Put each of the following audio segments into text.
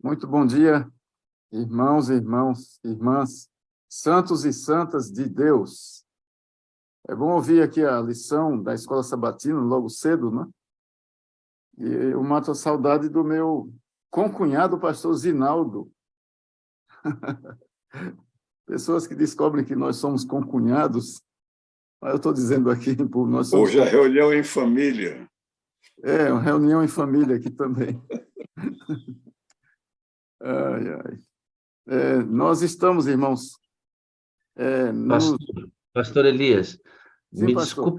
Muito bom dia, irmãs, santos e santas de Deus. É bom ouvir aqui a lição da Escola Sabatina, logo cedo, né? E eu mato a saudade do meu concunhado, o pastor Zinaldo. Pessoas que descobrem que nós somos concunhados, mas eu estou dizendo aqui, nós somos... Hoje a reunião em família. Uma reunião em família aqui também. Ai, ai. Nós estamos, irmãos... Pastor Elias, Sim, pastor.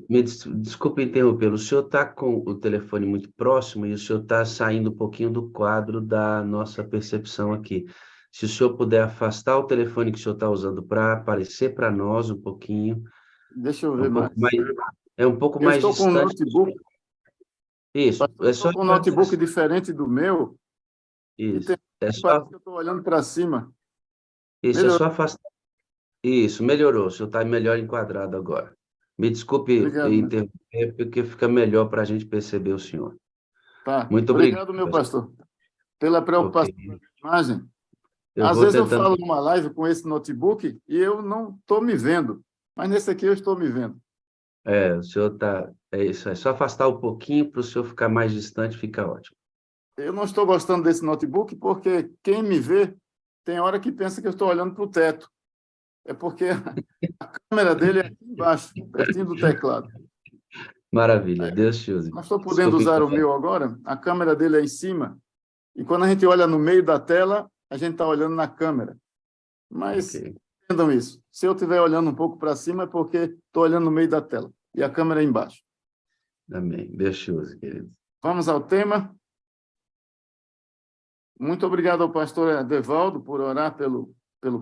desculpe interrompê-lo. O senhor está com o telefone muito próximo e o senhor está saindo um pouquinho do quadro da nossa percepção aqui. Se o senhor puder afastar o telefone que o senhor está usando para aparecer para nós um pouquinho. Deixa eu ver mais. É um pouco Eu mais estou com um notebook. Isso. Estou com um notebook diferente do meu. Isso. Parece que eu estou olhando para cima. Isso, melhorou. É só afastar. Isso, melhorou. O senhor está melhor enquadrado agora. Me desculpe interromper, porque fica melhor para a gente perceber o senhor. Tá. Muito obrigado. Obrigado, meu pastor, pela preocupação com a imagem. Às vezes eu falo numa live com esse notebook e eu não estou me vendo, mas nesse aqui eu estou me vendo. O senhor está... É isso, é só afastar um pouquinho para o senhor ficar mais distante, fica ótimo. Eu não estou gostando desse notebook porque quem me vê tem hora que pensa que eu estou olhando para o teto. É porque a câmera dele é aqui embaixo, pertinho do teclado. Maravilha, Deus te use. Não estou podendo usar o meu agora, a câmera dele é em cima, e quando a gente olha no meio da tela, a gente está olhando na câmera. Mas entendam isso, se eu estiver olhando um pouco para cima é porque estou olhando no meio da tela, e a câmera é embaixo. Amém, Deus te use, querido. Vamos ao tema. Muito obrigado ao pastor Adevaldo por orar pelo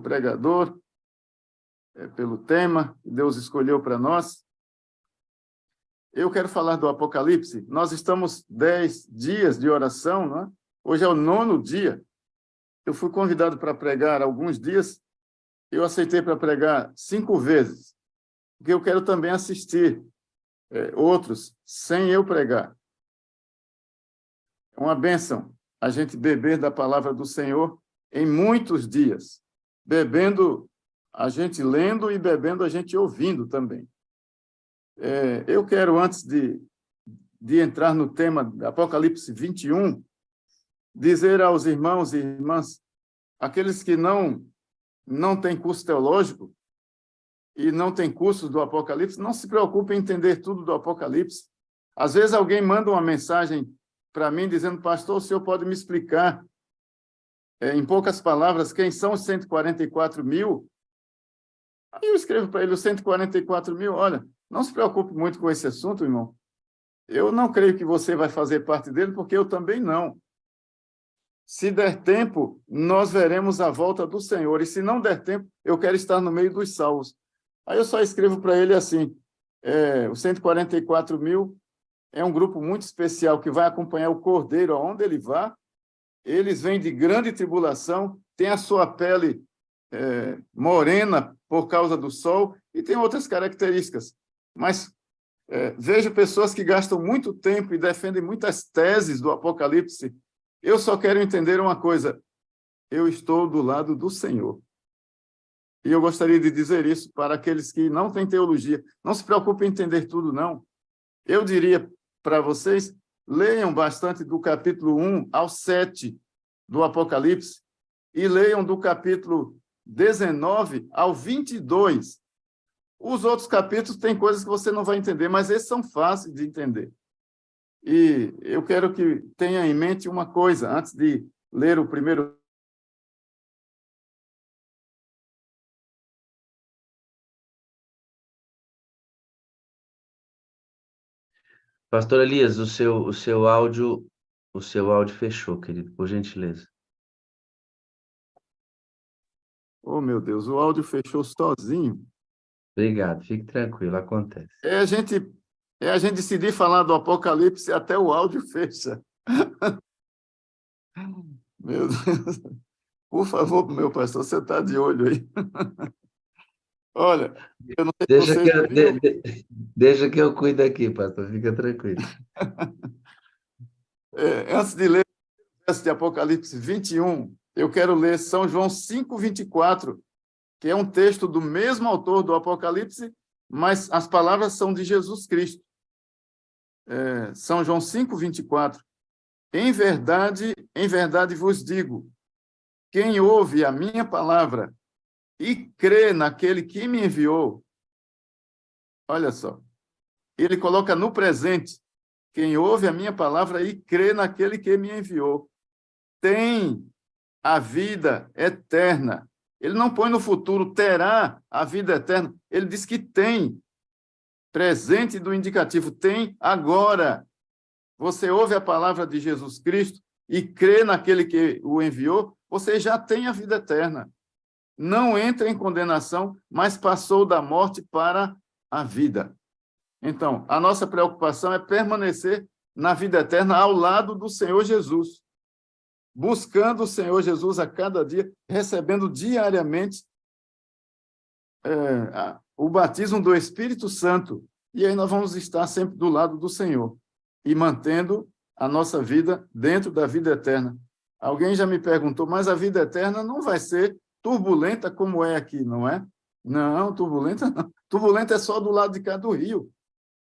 pregador, pelo tema que Deus escolheu para nós. Eu quero falar do Apocalipse. Nós estamos 10 dias de oração, não é? Hoje é o 9º dia. Eu fui convidado para pregar alguns dias. Eu aceitei para pregar 5 vezes, porque eu quero também assistir outros sem eu pregar. É uma bênção a gente beber da palavra do Senhor em muitos dias, bebendo a gente lendo e bebendo a gente ouvindo também. Eu quero, antes de entrar no tema de Apocalipse 21, dizer aos irmãos e irmãs, aqueles que não têm curso teológico e não têm cursos do Apocalipse, não se preocupem em entender tudo do Apocalipse. Às vezes alguém manda uma mensagem para mim dizendo, pastor, o senhor pode me explicar, em poucas palavras, quem são os 144 mil? Aí eu escrevo para ele, os 144 mil, olha, não se preocupe muito com esse assunto, irmão. Eu não creio que você vai fazer parte dele, porque eu também não. Se der tempo, nós veremos a volta do Senhor. E se não der tempo, eu quero estar no meio dos salvos. Aí eu só escrevo para ele assim, os 144 mil é um grupo muito especial que vai acompanhar o Cordeiro aonde ele vá. Eles vêm de grande tribulação, têm a sua pele morena por causa do sol e tem outras características. Mas vejo pessoas que gastam muito tempo e defendem muitas teses do Apocalipse. Eu só quero entender uma coisa. Eu estou do lado do Senhor. E eu gostaria de dizer isso para aqueles que não têm teologia. Não se preocupem em entender tudo, não. Eu diria para vocês, leiam bastante do capítulo 1 ao 7 do Apocalipse e leiam do capítulo 19 ao 22. Os outros capítulos têm coisas que você não vai entender, mas esses são fáceis de entender. E eu quero que tenha em mente uma coisa, antes de ler o primeiro... Pastor Elias, o seu áudio fechou, querido, por gentileza. Oh, meu Deus, o áudio fechou sozinho. Obrigado, fique tranquilo, acontece. A gente decidir falar do Apocalipse até o áudio fecha. Meu Deus. Por favor, meu pastor, você está de olho aí. Olha, eu não sei se vocês viram... Deixa que eu cuido aqui, pastor, fica tranquilo. Antes de ler de Apocalipse 21, eu quero ler São João 5:24, que é um texto do mesmo autor do Apocalipse, mas as palavras são de Jesus Cristo. São João 5:24. Em verdade vos digo, quem ouve a minha palavra e crê naquele que me enviou, olha só, ele coloca no presente, quem ouve a minha palavra e crê naquele que me enviou, tem a vida eterna. Ele não põe no futuro, terá a vida eterna. Ele diz que tem. Presente do indicativo, tem agora. Você ouve a palavra de Jesus Cristo e crê naquele que o enviou, você já tem a vida eterna. Não entra em condenação, mas passou da morte para a vida. Então, a nossa preocupação é permanecer na vida eterna ao lado do Senhor Jesus, buscando o Senhor Jesus a cada dia, recebendo diariamente o batismo do Espírito Santo. E aí nós vamos estar sempre do lado do Senhor e mantendo a nossa vida dentro da vida eterna. Alguém já me perguntou, mas a vida eterna não vai ser turbulenta como é aqui, não é? Não, turbulenta não. Turbulenta é só do lado de cá do rio.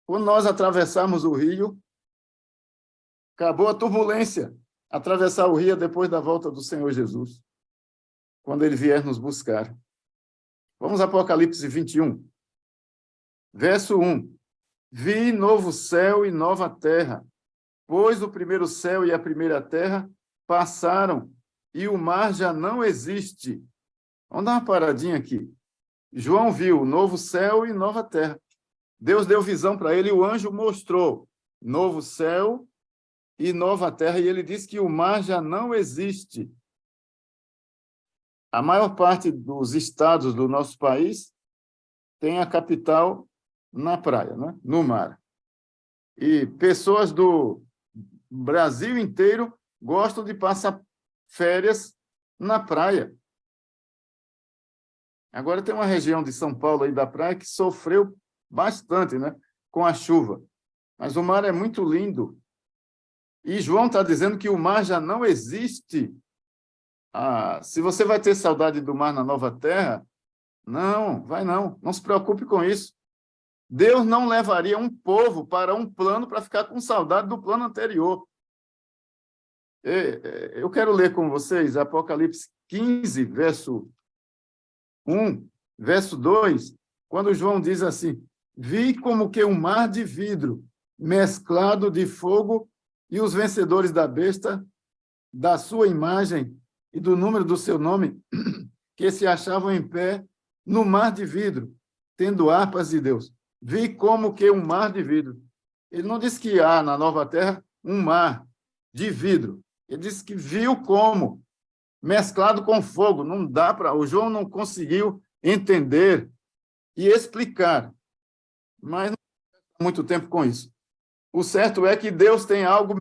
Quando nós atravessarmos o rio, acabou a turbulência. Atravessar o rio é depois da volta do Senhor Jesus, quando ele vier nos buscar. Vamos a Apocalipse 21, verso 1. Vi novo céu e nova terra, pois o primeiro céu e a primeira terra passaram, e o mar já não existe. Vamos dar uma paradinha aqui. João viu novo céu e nova terra. Deus deu visão para ele e o anjo mostrou novo céu e nova terra, e ele disse que o mar já não existe. A maior parte dos estados do nosso país tem a capital na praia, né? No mar. E pessoas do Brasil inteiro gostam de passar férias na praia. Agora tem uma região de São Paulo aí da praia que sofreu bastante, né? Com a chuva. Mas o mar é muito lindo. E João está dizendo que o mar já não existe. Se você vai ter saudade do mar na nova terra, não, vai não. Não se preocupe com isso. Deus não levaria um povo para um plano para ficar com saudade do plano anterior. Eu quero ler com vocês Apocalipse 15, verso 1, verso 2, quando João diz assim, vi como que um mar de vidro mesclado de fogo e os vencedores da besta, da sua imagem e do número do seu nome, que se achavam em pé no mar de vidro, tendo harpas de Deus. Vi como que um mar de vidro. Ele não disse que há na nova terra um mar de vidro. Ele disse que viu como, mesclado com fogo. Não dá para... O João não conseguiu entender e explicar. Mas não tem muito tempo com isso. O certo é que Deus tem algo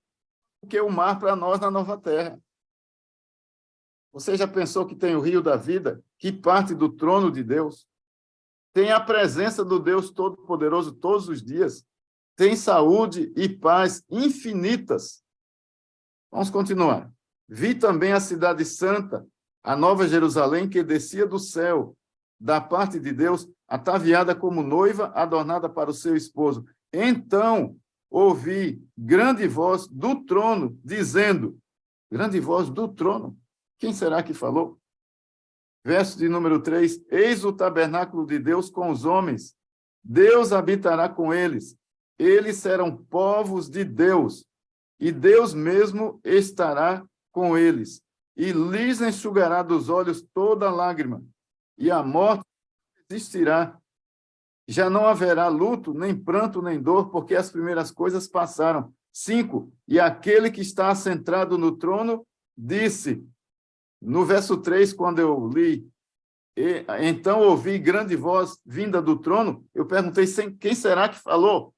que o mar para nós na nova terra. Você já pensou que tem o rio da vida, que parte do trono de Deus? Tem a presença do Deus Todo-Poderoso todos os dias. Tem saúde e paz infinitas. Vamos continuar. Vi também a cidade santa, a nova Jerusalém, que descia do céu, da parte de Deus, ataviada como noiva, adornada para o seu esposo. Então ouvi grande voz do trono, dizendo, grande voz do trono, quem será que falou? Verso de número 3, eis o tabernáculo de Deus com os homens, Deus habitará com eles, eles serão povos de Deus, e Deus mesmo estará com eles, e lhes enxugará dos olhos toda lágrima, e a morte existirá. Já não haverá luto, nem pranto, nem dor, porque as primeiras coisas passaram. 5, e aquele que está assentado no trono disse, no verso 3, quando eu li, então ouvi grande voz vinda do trono, eu perguntei quem será que falou?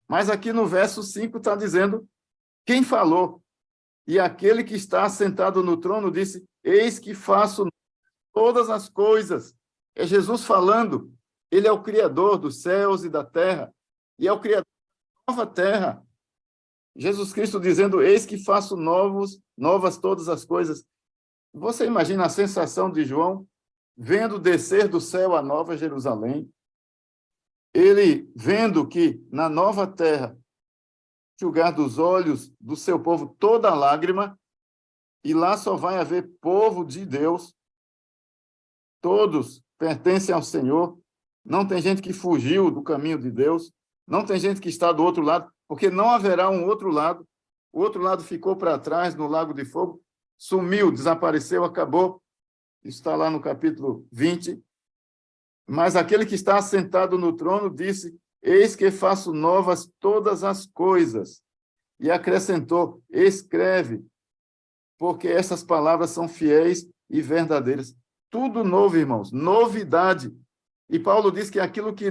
Mas aqui no verso 5 está dizendo quem falou. E aquele que está assentado no trono disse, eis que faço todas as coisas. É Jesus falando. Ele é o Criador dos céus e da terra. E é o Criador da nova terra. Jesus Cristo dizendo, eis que faço novas todas as coisas. Você imagina a sensação de João, vendo descer do céu a nova Jerusalém, ele vendo que na nova terra, enxugar dos olhos do seu povo toda lágrima, e lá só vai haver povo de Deus, todos pertencem ao Senhor, não tem gente que fugiu do caminho de Deus, não tem gente que está do outro lado, porque não haverá um outro lado, o outro lado ficou para trás no lago de fogo, sumiu, desapareceu, acabou, está lá no capítulo 20, mas aquele que está assentado no trono disse, eis que faço novas todas as coisas, e acrescentou, escreve, porque essas palavras são fiéis e verdadeiras. Tudo novo, irmãos, novidade. E Paulo diz que aquilo que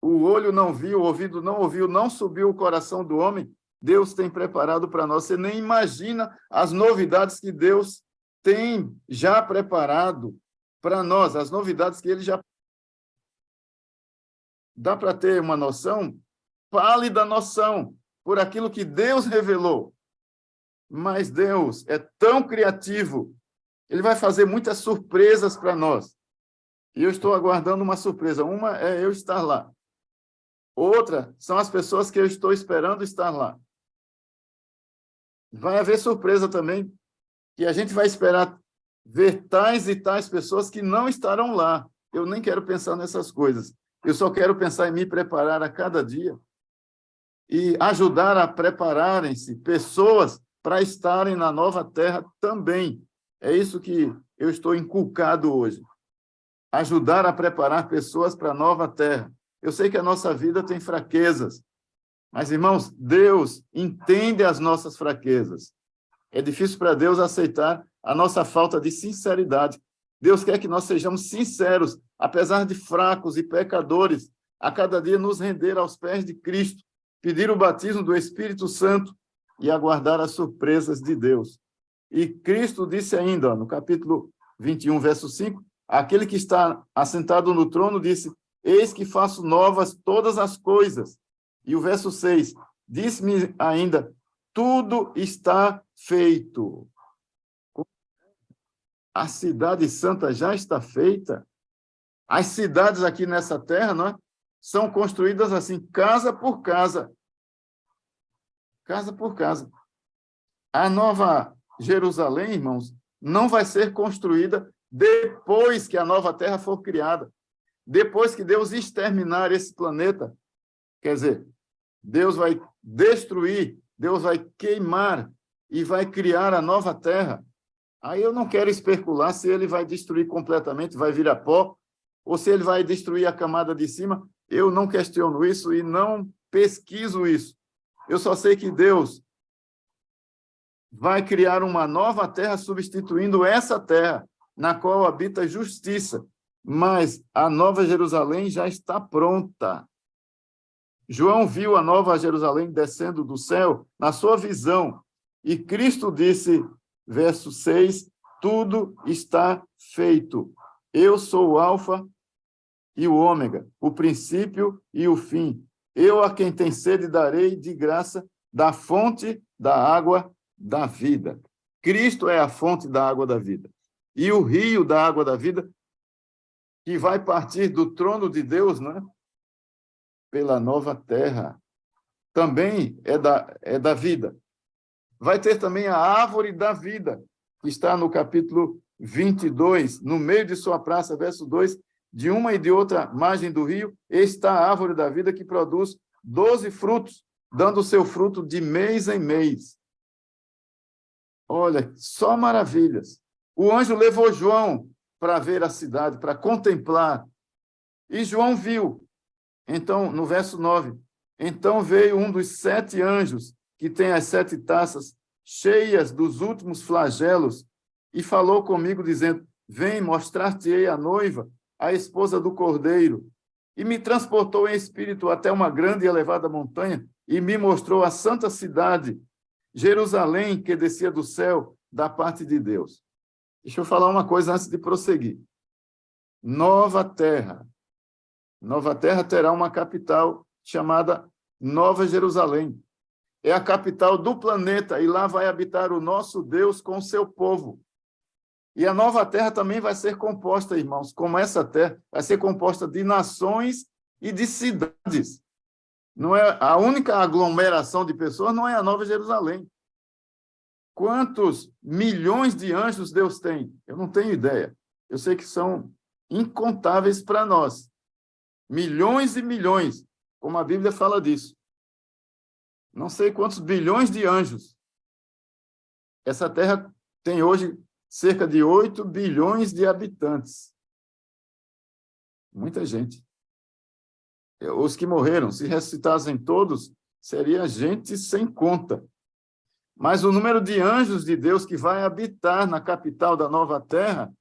o olho não viu, o ouvido não ouviu, não subiu o coração do homem, Deus tem preparado para nós. Você nem imagina as novidades que Deus tem já preparado para nós, as novidades que ele já... Dá para ter uma noção, pálida noção, por aquilo que Deus revelou. Mas Deus é tão criativo, ele vai fazer muitas surpresas para nós. E eu estou aguardando uma surpresa. Uma é eu estar lá. Outra são as pessoas que eu estou esperando estar lá. Vai haver surpresa também, que a gente vai esperar ver tais e tais pessoas que não estarão lá. Eu nem quero pensar nessas coisas. Eu só quero pensar em me preparar a cada dia e ajudar a prepararem-se pessoas para estarem na nova terra também. É isso que eu estou inculcado hoje. Ajudar a preparar pessoas para a nova terra. Eu sei que a nossa vida tem fraquezas, mas, irmãos, Deus entende as nossas fraquezas. É difícil para Deus aceitar a nossa falta de sinceridade. Deus quer que nós sejamos sinceros, apesar de fracos e pecadores, a cada dia nos render aos pés de Cristo, pedir o batismo do Espírito Santo e aguardar as surpresas de Deus. E Cristo disse ainda, no capítulo 21, verso 5, aquele que está assentado no trono disse, eis que faço novas todas as coisas. E o verso 6, disse-me ainda, tudo está feito. A cidade santa já está feita. As cidades aqui nessa terra, não é? São construídas assim, casa por casa. Casa por casa. A nova Jerusalém, irmãos, não vai ser construída depois que a nova terra for criada. Depois que Deus exterminar esse planeta. Quer dizer, Deus vai destruir, Deus vai queimar e vai criar a nova terra. Aí eu não quero especular se ele vai destruir completamente, vai virar pó, ou se ele vai destruir a camada de cima. Eu não questiono isso e não pesquiso isso. Eu só sei que Deus vai criar uma nova terra substituindo essa terra, na qual habita justiça. Mas a nova Jerusalém já está pronta. João viu a nova Jerusalém descendo do céu na sua visão. E Cristo disse, verso 6, tudo está feito. Eu sou o Alfa e o Ômega, o princípio e o fim. Eu a quem tem sede darei de graça da fonte da água da vida. Cristo é a fonte da água da vida. E o rio da água da vida, que vai partir do trono de Deus, não é? Pela nova terra, também é da vida. Vai ter também a árvore da vida, que está no capítulo 22, no meio de sua praça, verso 2, de uma e de outra margem do rio, está a árvore da vida que produz 12 frutos, dando o seu fruto de mês em mês. Olha, só maravilhas. O anjo levou João para ver a cidade, para contemplar. E João viu. Então, no verso 9, então veio um dos 7 anjos, que tem as 7 taças cheias dos últimos flagelos, e falou comigo, dizendo, vem, mostrar-te-ei a noiva, a esposa do Cordeiro. E me transportou em espírito até uma grande e elevada montanha, e me mostrou a santa cidade, Jerusalém, que descia do céu, da parte de Deus. Deixa eu falar uma coisa antes de prosseguir. Nova Terra. Nova Terra terá uma capital chamada Nova Jerusalém. é a capital do planeta, e lá vai habitar o nosso Deus com o seu povo. E a nova terra também vai ser composta, irmãos, como essa terra, vai ser composta de nações e de cidades. Não é a única aglomeração de pessoas, não é a Nova Jerusalém. Quantos milhões de anjos Deus tem? Eu não tenho ideia. Eu sei que são incontáveis para nós. Milhões e milhões, como a Bíblia fala disso. Não sei quantos bilhões de anjos. Essa terra tem hoje cerca de 8 bilhões de habitantes. Muita gente. Os que morreram, se ressuscitassem todos, seria gente sem conta. Mas o número de anjos de Deus que vai habitar na capital da nova terra,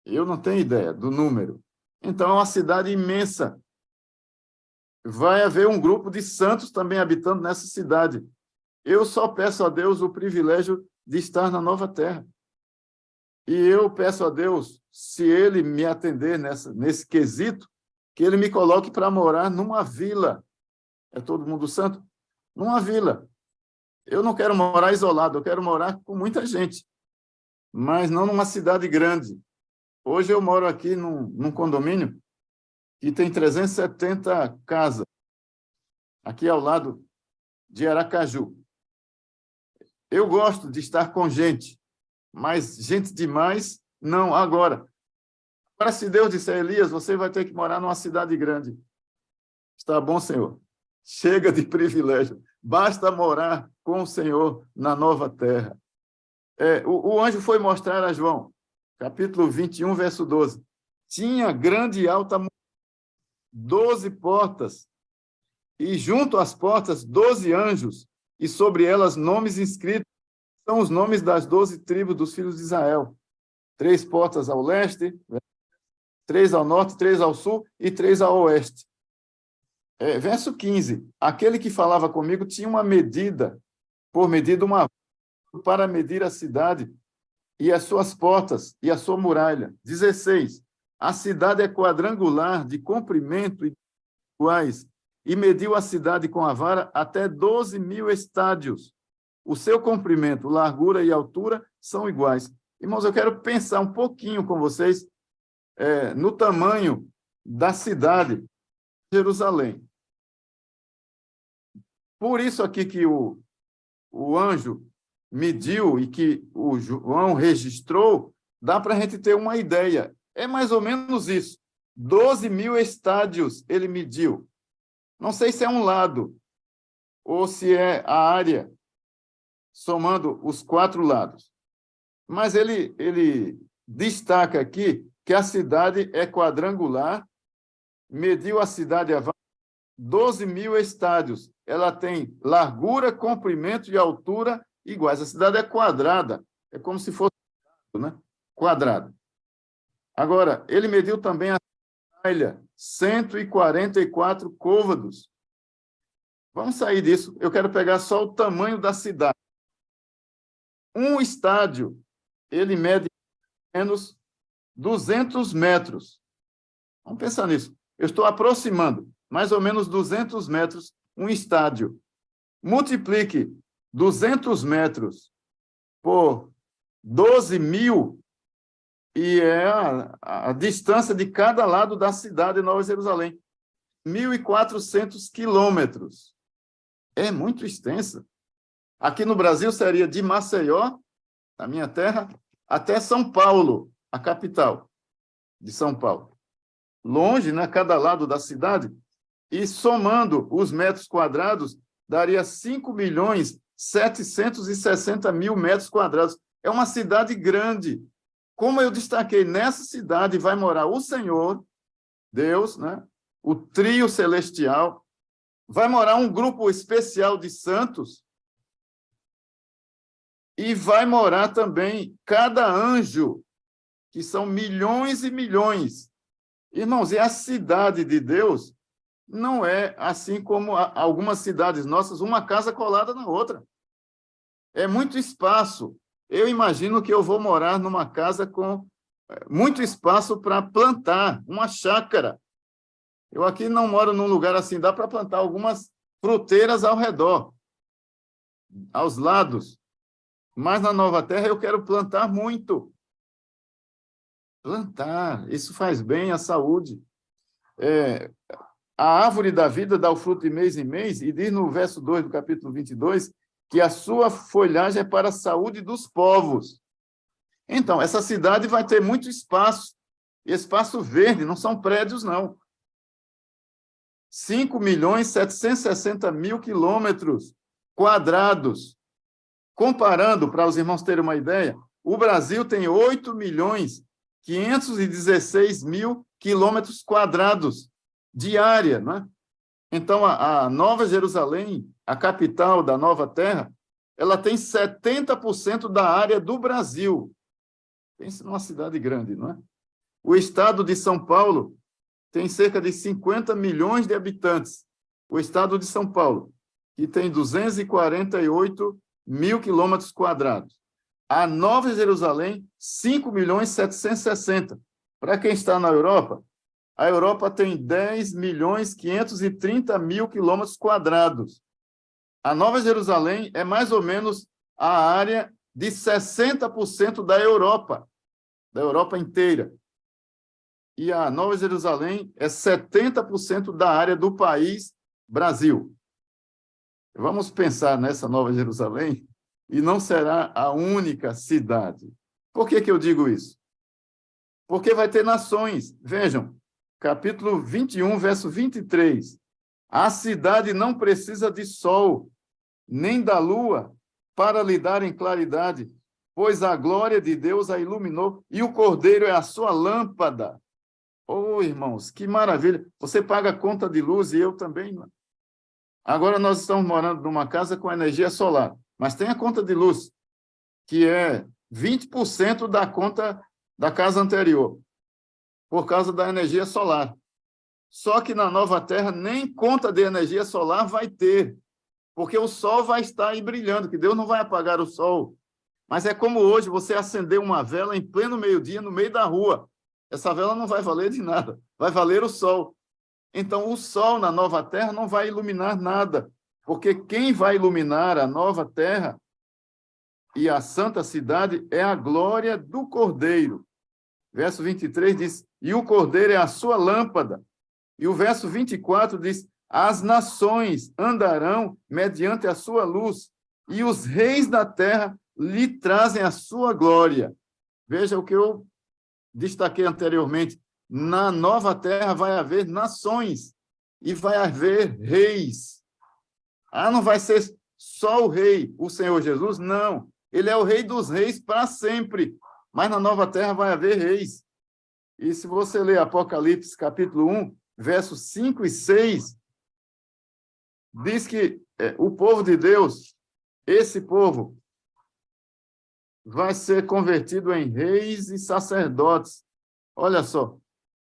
eu não tenho ideia do número. Então, é uma cidade imensa. Vai haver um grupo de santos também habitando nessa cidade. Eu só peço a Deus o privilégio de estar na nova terra. E eu peço a Deus, se Ele me atender nesse quesito, que Ele me coloque para morar numa vila. É todo mundo santo? Numa vila. Eu não quero morar isolado, eu quero morar com muita gente, mas não numa cidade grande. Hoje eu moro aqui num condomínio que tem 370 casas, aqui ao lado de Aracaju. Eu gosto de estar com gente, mas gente demais, não. Agora, se Deus disser, Elias, você vai ter que morar numa cidade grande. Está bom, Senhor. Chega de privilégio. Basta morar com o Senhor na nova terra. O anjo foi mostrar a João, capítulo 21, verso 12. Tinha grande e alta 12 portas, e junto às portas 12 anjos, e sobre elas nomes inscritos, são os nomes das 12 tribos dos filhos de Israel. 3 portas ao leste, 3 ao norte, 3 ao sul e 3 ao oeste. Verso 15. Aquele que falava comigo tinha uma medida, por medida para medir a cidade e as suas portas e a sua muralha. 16. A cidade é quadrangular, de comprimento e iguais, e mediu a cidade com a vara até 12.000 estádios. O seu comprimento, largura e altura são iguais. Irmãos, eu quero pensar um pouquinho com vocês no tamanho da cidade de Jerusalém. Por isso aqui que o anjo mediu e que o João registrou, dá para a gente ter uma ideia. É mais ou menos isso. 12.000 estádios ele mediu. Não sei se é um lado ou se é a área, somando os 4 lados. Mas ele destaca aqui que a cidade é quadrangular, mediu a cidade a 12.000 estádios. Ela tem largura, comprimento e altura iguais. A cidade é quadrada, é como se fosse, né? Quadrada. Agora, ele mediu também a muralha, 144 côvados. Vamos sair disso. Eu quero pegar só o tamanho da cidade. Um estádio, ele mede menos 200 metros. Vamos pensar nisso. Eu estou aproximando mais ou menos 200 metros um estádio. Multiplique 200 metros por 12.000 e é a distância de cada lado da cidade de Nova Jerusalém. 1.400 quilômetros. É muito extensa. Aqui no Brasil seria de Maceió, na minha terra, até São Paulo, a capital de São Paulo. Longe, né, cada lado da cidade, e somando os metros quadrados, daria 5.760.000 metros quadrados. É uma cidade grande. Como eu destaquei, nessa cidade vai morar o Senhor, Deus, né, o trio celestial, vai morar um grupo especial de santos, e vai morar também cada anjo, que são milhões e milhões. Irmãos, e a cidade de Deus não é assim como algumas cidades nossas, uma casa colada na outra. É muito espaço. Eu imagino que eu vou morar numa casa com muito espaço para plantar, uma chácara. Eu aqui não moro num lugar assim, dá para plantar algumas fruteiras ao redor. aos lados. Mas na nova terra eu quero plantar muito. Plantar, isso faz bem à saúde. A árvore da vida dá o fruto de mês em mês, e diz no verso 2 do capítulo 22 que a sua folhagem é para a saúde dos povos. Então, essa cidade vai ter muito espaço verde, não são prédios, não. 5.760.000 quilômetros quadrados. Comparando, para os irmãos terem uma ideia, o Brasil tem 8.516.000 quilômetros quadrados de área, não é? Então, a Nova Jerusalém, a capital da Nova Terra, ela tem 70% da área do Brasil. Pense numa cidade grande, não é? O estado de São Paulo tem cerca de 50 milhões de habitantes. O estado de São Paulo, que tem 248.000 quilômetros quadrados. A Nova Jerusalém, 5.760.000. Para quem está na Europa, a Europa tem 10.530.000 quilômetros quadrados. A Nova Jerusalém é mais ou menos a área de 60% da Europa inteira. E a Nova Jerusalém é 70% da área do país Brasil. Vamos pensar nessa Nova Jerusalém e não será a única cidade. Por que eu digo isso? Porque vai ter nações. Vejam, capítulo 21, verso 23. A cidade não precisa de sol, nem da lua, para lhe dar em claridade, pois a glória de Deus a iluminou e o Cordeiro é a sua lâmpada. Oh, irmãos, que maravilha! Você paga a conta de luz e eu também. Não? Agora nós estamos morando numa casa com energia solar, mas tem a conta de luz, que é 20% da conta da casa anterior, por causa da energia solar. Só que na nova terra nem conta de energia solar vai ter, porque o sol vai estar aí brilhando, que Deus não vai apagar o sol. Mas é como hoje você acender uma vela em pleno meio-dia no meio da rua. Essa vela não vai valer de nada, vai valer o sol. Então, o sol na nova terra não vai iluminar nada, porque quem vai iluminar a nova terra e a santa cidade é a glória do Cordeiro. Verso 23 diz, e o Cordeiro é a sua lâmpada. E o verso 24 diz, as nações andarão mediante a sua luz, e os reis da terra lhe trazem a sua glória. Veja o que eu destaquei anteriormente. Na nova terra vai haver nações e vai haver reis. Não vai ser só o rei, o Senhor Jesus? Não. Ele é o rei dos reis para sempre. Mas na nova terra vai haver reis. E se você ler Apocalipse, capítulo 1, versos 5 e 6, diz que o povo de Deus, esse povo, vai ser convertido em reis e sacerdotes. Olha só,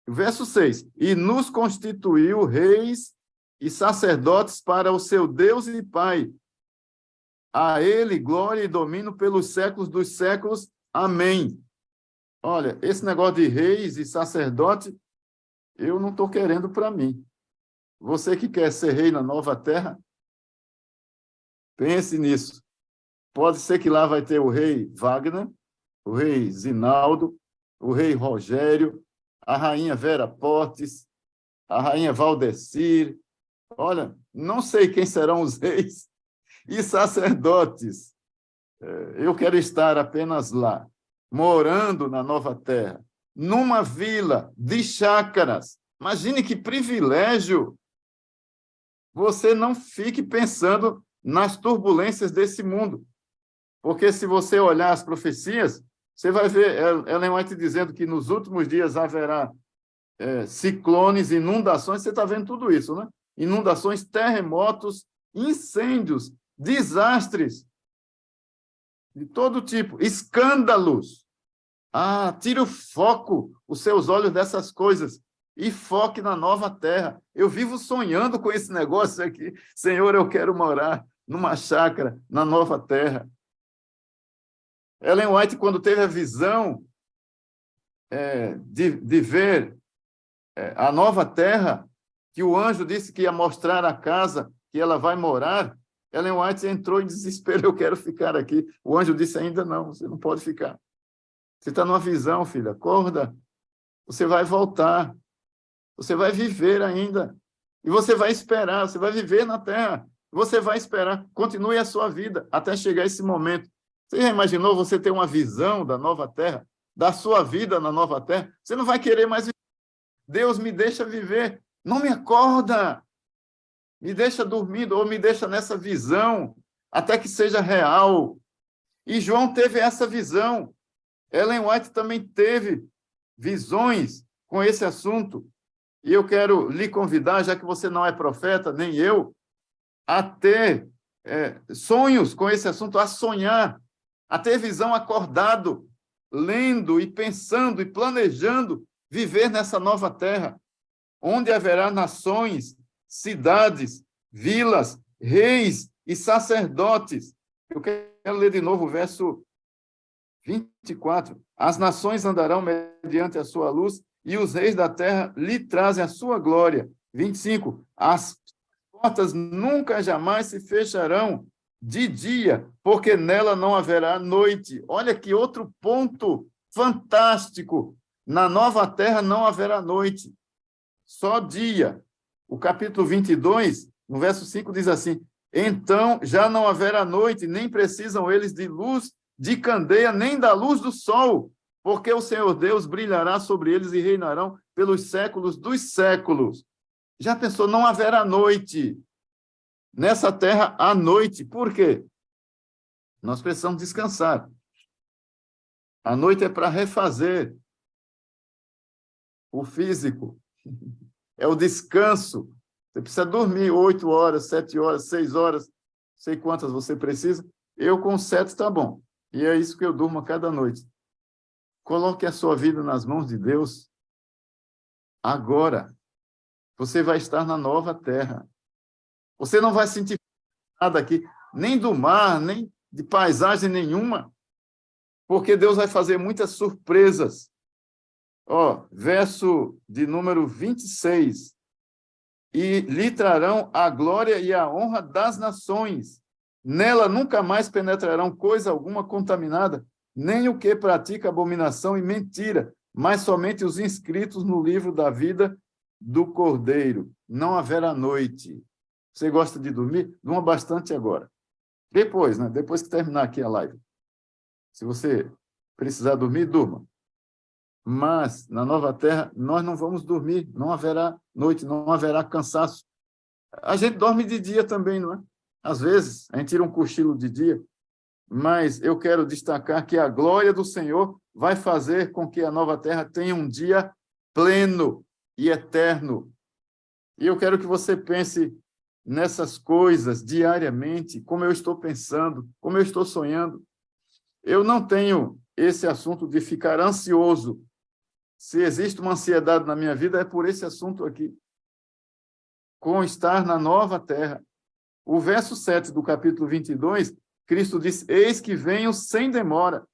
verso 6. E nos constituiu reis e sacerdotes para o seu Deus e Pai. A ele glória e domínio pelos séculos dos séculos. Amém. Olha, esse negócio de reis e sacerdote, eu não estou querendo para mim. Você que quer ser rei na nova terra, pense nisso. Pode ser que lá vai ter o rei Wagner, o rei Zinaldo, o rei Rogério, a rainha Vera Portes, a rainha Valdecir. Olha, não sei quem serão os reis e sacerdotes. Eu quero estar apenas lá, morando na nova terra, numa vila de chácaras. Imagine que privilégio! Você não fique pensando nas turbulências desse mundo. Porque se você olhar as profecias, você vai ver Ellen White dizendo que nos últimos dias haverá ciclones, inundações. Você está vendo tudo isso, né? Inundações, terremotos, incêndios, desastres de todo tipo, escândalos. Tire o foco, os seus olhos dessas coisas e foque na nova terra. Eu vivo sonhando com esse negócio aqui. Senhor, eu quero morar numa chácara na nova terra. Ellen White, quando teve a visão de ver a nova terra, que o anjo disse que ia mostrar a casa que ela vai morar, Ellen White entrou em desespero, eu quero ficar aqui. O anjo disse, ainda não, você não pode ficar. Você está numa visão, filha, acorda. Você vai voltar. Você vai viver ainda. E você vai esperar, você vai viver na terra. Você vai esperar. Continue a sua vida até chegar esse momento. Você já imaginou você ter uma visão da nova terra? Da sua vida na nova terra? Você não vai querer mais viver. Deus me deixa viver. Não me acorda. Me deixa dormindo ou me deixa nessa visão até que seja real. E João teve essa visão. Ellen White também teve visões com esse assunto. E eu quero lhe convidar, já que você não é profeta, nem eu, a ter sonhos com esse assunto, a sonhar, a ter visão acordado, lendo e pensando e planejando viver nessa nova terra, onde haverá nações, cidades, vilas, reis e sacerdotes. Eu quero ler de novo o verso 24. As nações andarão mediante a sua luz e os reis da terra lhe trazem a sua glória. 25. As portas nunca jamais se fecharão de dia, porque nela não haverá noite. Olha que outro ponto fantástico. Na nova terra não haverá noite, só dia. O capítulo 22, no verso 5, diz assim, então já não haverá noite, nem precisam eles de luz de candeia, nem da luz do sol, porque o Senhor Deus brilhará sobre eles e reinarão pelos séculos dos séculos. Já pensou, não haverá noite. Nessa terra há noite. Por quê? Nós precisamos descansar. A noite é para refazer o físico. É o descanso. Você precisa dormir 8 horas, 7 horas, 6 horas, sei quantas você precisa. Eu com 7 está bom. E é isso que eu durmo cada noite. Coloque a sua vida nas mãos de Deus. Agora, você vai estar na nova terra. Você não vai sentir nada aqui, nem do mar, nem de paisagem nenhuma, porque Deus vai fazer muitas surpresas. Verso de número 26. E lhe trarão a glória e a honra das nações. Nela nunca mais penetrarão coisa alguma contaminada, nem o que pratica abominação e mentira, mas somente os inscritos no livro da vida do Cordeiro. Não haverá noite. Você gosta de dormir? Durma bastante agora. Depois, né? Depois que terminar aqui a live. Se você precisar dormir, durma. Mas, na nova terra, nós não vamos dormir. Não haverá noite, não haverá cansaço. A gente dorme de dia também, não é? Às vezes, a gente tira um cochilo de dia, mas eu quero destacar que a glória do Senhor vai fazer com que a nova terra tenha um dia pleno e eterno. E eu quero que você pense nessas coisas diariamente, como eu estou pensando, como eu estou sonhando. Eu não tenho esse assunto de ficar ansioso. Se existe uma ansiedade na minha vida, é por esse assunto aqui. Com estar na nova terra. O verso 7 do capítulo 22, Cristo diz, eis que venho sem demora.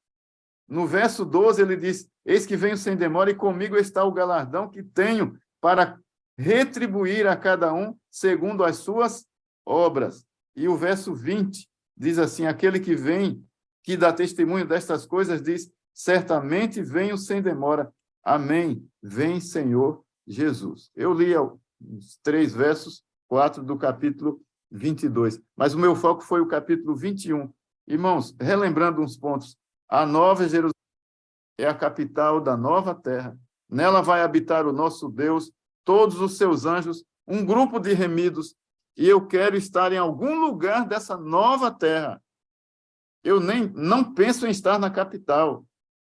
No verso 12, ele diz, eis que venho sem demora e comigo está o galardão que tenho para retribuir a cada um segundo as suas obras. E o verso 20 diz assim, aquele que vem, que dá testemunho destas coisas, diz, certamente venho sem demora. Amém. Vem, Senhor Jesus. Eu li os 3 versos, 4 do capítulo 22. Mas o meu foco foi o capítulo 21. Irmãos, relembrando uns pontos, a Nova Jerusalém é a capital da nova terra. Nela vai habitar o nosso Deus, todos os seus anjos, um grupo de remidos, e eu quero estar em algum lugar dessa nova terra. Eu não penso em estar na capital.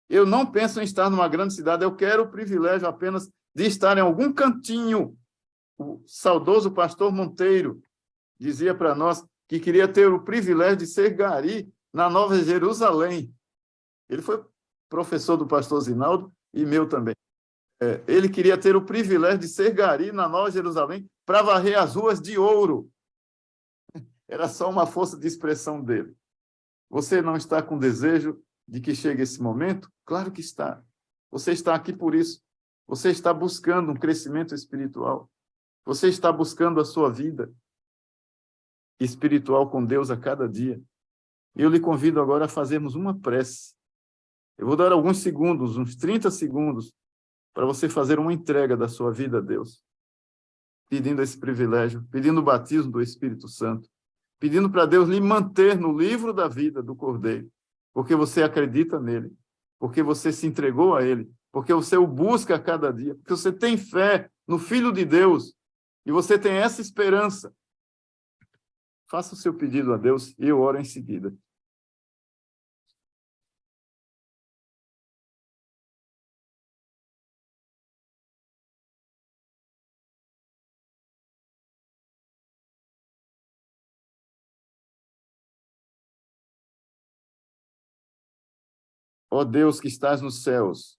Eu não penso em estar numa grande cidade. Eu quero o privilégio apenas de estar em algum cantinho. O saudoso pastor Monteiro dizia para nós que queria ter o privilégio de ser gari na Nova Jerusalém. Ele foi professor do pastor Zinaldo e meu também. Ele queria ter o privilégio de ser gari na Nova Jerusalém para varrer as ruas de ouro. Era só uma força de expressão dele. Você não está com desejo de que chegue esse momento? Claro que está. Você está aqui por isso. Você está buscando um crescimento espiritual. Você está buscando a sua vida. espiritual com Deus a cada dia. E eu lhe convido agora a fazermos uma prece. Eu vou dar alguns segundos, uns 30 segundos, para você fazer uma entrega da sua vida a Deus, pedindo esse privilégio, pedindo o batismo do Espírito Santo, pedindo para Deus lhe manter no livro da vida do Cordeiro, porque você acredita nele, porque você se entregou a ele, porque você o busca a cada dia, porque você tem fé no Filho de Deus, e você tem essa esperança. Faça o seu pedido a Deus e eu oro em seguida. Ó Deus que estás nos céus,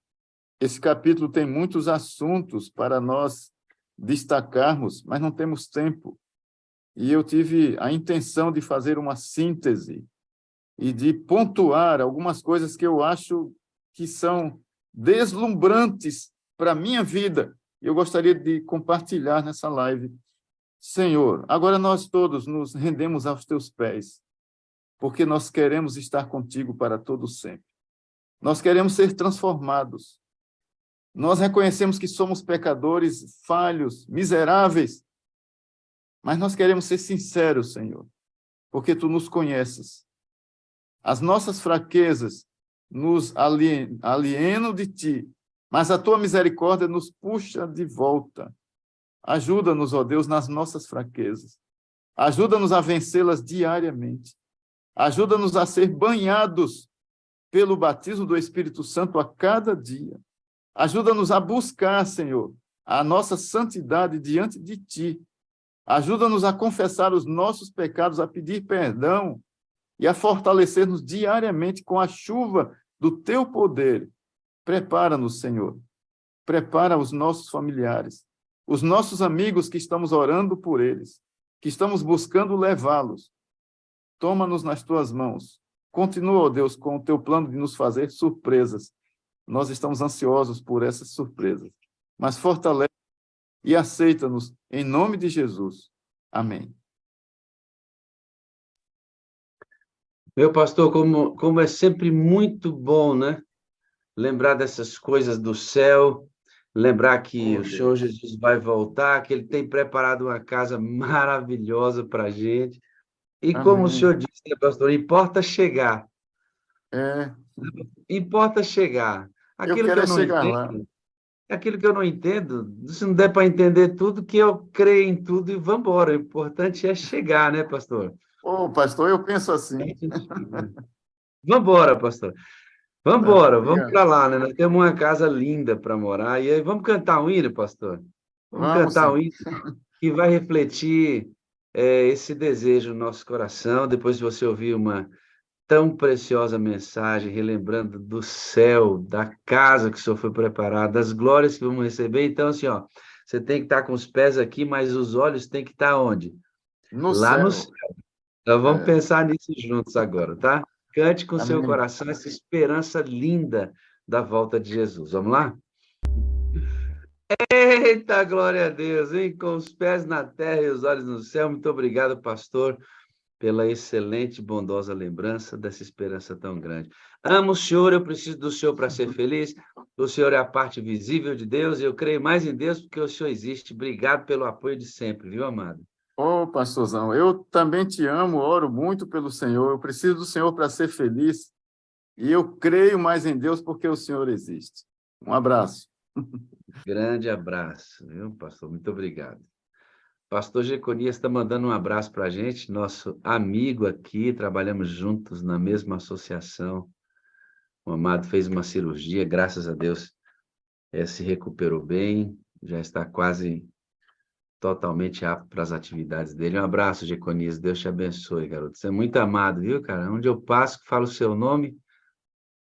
esse capítulo tem muitos assuntos para nós destacarmos, mas não temos tempo. E eu tive a intenção de fazer uma síntese e de pontuar algumas coisas que eu acho que são deslumbrantes para a minha vida. Eu gostaria de compartilhar nessa live. Senhor, agora nós todos nos rendemos aos teus pés, porque nós queremos estar contigo para todo sempre. Nós queremos ser transformados. Nós reconhecemos que somos pecadores, falhos, miseráveis, mas nós queremos ser sinceros, Senhor, porque Tu nos conheces. As nossas fraquezas nos alienam de Ti, mas a Tua misericórdia nos puxa de volta. Ajuda-nos, ó Deus, nas nossas fraquezas. Ajuda-nos a vencê-las diariamente. Ajuda-nos a ser banhados pelo batismo do Espírito Santo a cada dia. Ajuda-nos a buscar, Senhor, a nossa santidade diante de Ti. Ajuda-nos a confessar os nossos pecados, a pedir perdão e a fortalecer-nos diariamente com a chuva do Teu poder. Prepara-nos, Senhor. Prepara os nossos familiares, os nossos amigos que estamos orando por eles, que estamos buscando levá-los. Toma-nos nas Tuas mãos. Continua, ó Deus, com o Teu plano de nos fazer surpresas. Nós estamos ansiosos por essas surpresas. Mas fortalece e aceita-nos em nome de Jesus. Amém. Meu pastor, como é sempre muito bom, né? Lembrar dessas coisas do céu, lembrar que o Senhor Jesus vai voltar, que Ele tem preparado uma casa maravilhosa para a gente. E como o senhor disse, né, pastor, importa chegar. Importa chegar. Eu Aquilo que quero eu não chegar lá. entendo, aquilo que eu não entendo, se não der para entender tudo, que eu creio em tudo e vamos embora. O importante é chegar, né, pastor? Ô, pastor, eu penso assim. Vamos embora, pastor. Vamos Tá, embora, vamos obrigado. para lá, né? Nós temos uma casa linda para morar. E aí, vamos cantar um hino, pastor? Vamos Vamos cantar sim. um hino que vai refletir esse desejo no nosso coração. Depois de você ouvir uma tão preciosa mensagem, relembrando do céu, da casa que o Senhor foi preparado, das glórias que vamos receber. Então, assim, ó, você tem que estar com os pés aqui, mas os olhos têm que estar onde? No Lá no céu. céu. Então, vamos É. pensar nisso juntos agora, tá? Cante com seu Amém. coração essa esperança linda da volta de Jesus. Vamos lá? Eita, glória a Deus, hein? Com os pés na terra e os olhos no céu. Muito obrigado, pastor, pela excelente e bondosa lembrança dessa esperança tão grande. Amo o Senhor, eu preciso do Senhor para ser feliz. O Senhor é a parte visível de Deus e eu creio mais em Deus porque o Senhor existe. Obrigado pelo apoio de sempre, viu, amado? Ô, pastorzão, eu também te amo, oro muito pelo Senhor. Eu preciso do Senhor para ser feliz. E eu creio mais em Deus porque o Senhor existe. Um abraço. Grande abraço, viu, pastor? Muito obrigado. Pastor Jeconias está mandando um abraço para a gente, nosso amigo aqui, trabalhamos juntos na mesma associação. O amado fez uma cirurgia, graças a Deus, se recuperou bem, já está quase totalmente apto para as atividades dele. Um abraço, Jeconias, Deus te abençoe, garoto. Você é muito amado, viu, cara? Onde eu passo, falo o seu nome,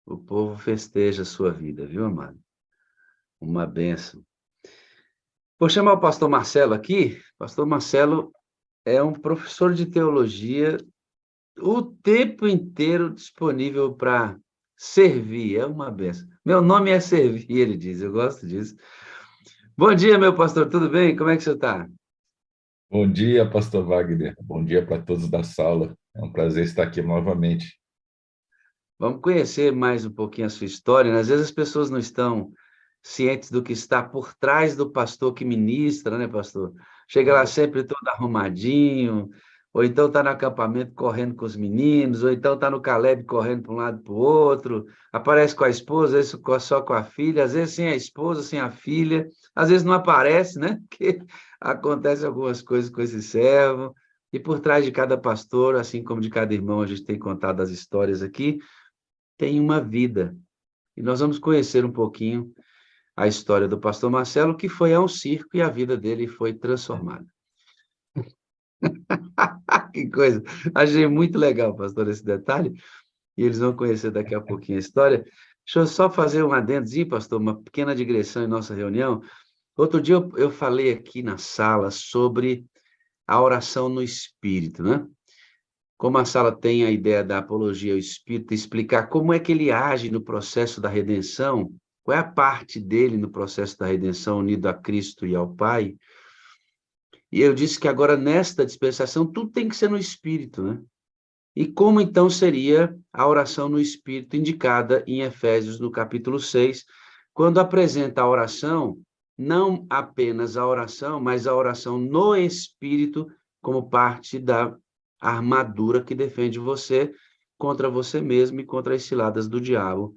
o povo festeja a sua vida, viu, amado? Uma bênção. Vou chamar o pastor Marcelo aqui. Pastor Marcelo é um professor de teologia o tempo inteiro disponível para servir. É uma bênção. Meu nome é servir, ele diz. Eu gosto disso. Bom dia, meu pastor. Tudo bem? Como é que você está? Bom dia, Pastor Wagner. Bom dia para todos da sala. É um prazer estar aqui novamente. Vamos conhecer mais um pouquinho a sua história, né? Às vezes as pessoas não estão cientes do que está por trás do pastor que ministra, né, pastor? Chega lá sempre todo arrumadinho, ou então está no acampamento correndo com os meninos, ou então está no Caleb correndo para um lado e para o outro, aparece com a esposa, às vezes só com a filha, às vezes sem a esposa, sem a filha, às vezes não aparece, né? Porque acontece algumas coisas com esse servo. E por trás de cada pastor, assim como de cada irmão, a gente tem contado as histórias aqui, tem uma vida. E nós vamos conhecer um pouquinho a história do pastor Marcelo, que foi a um circo e a vida dele foi transformada. Que coisa! Achei muito legal, pastor, esse detalhe, e eles vão conhecer daqui a pouquinho a história. Deixa eu só fazer um adendozinho, pastor, uma pequena digressão em nossa reunião. Outro dia eu falei aqui na sala sobre a oração no Espírito, né? Como a sala tem a ideia da apologia ao Espírito, explicar como é que ele age no processo da redenção, qual é a parte dele no processo da redenção unido a Cristo e ao Pai. E eu disse que agora, nesta dispensação, tudo tem que ser no Espírito, né? E como então seria a oração no Espírito indicada em Efésios, no capítulo 6, quando apresenta a oração, não apenas a oração, mas a oração no Espírito como parte da armadura que defende você contra você mesmo e contra as ciladas do diabo.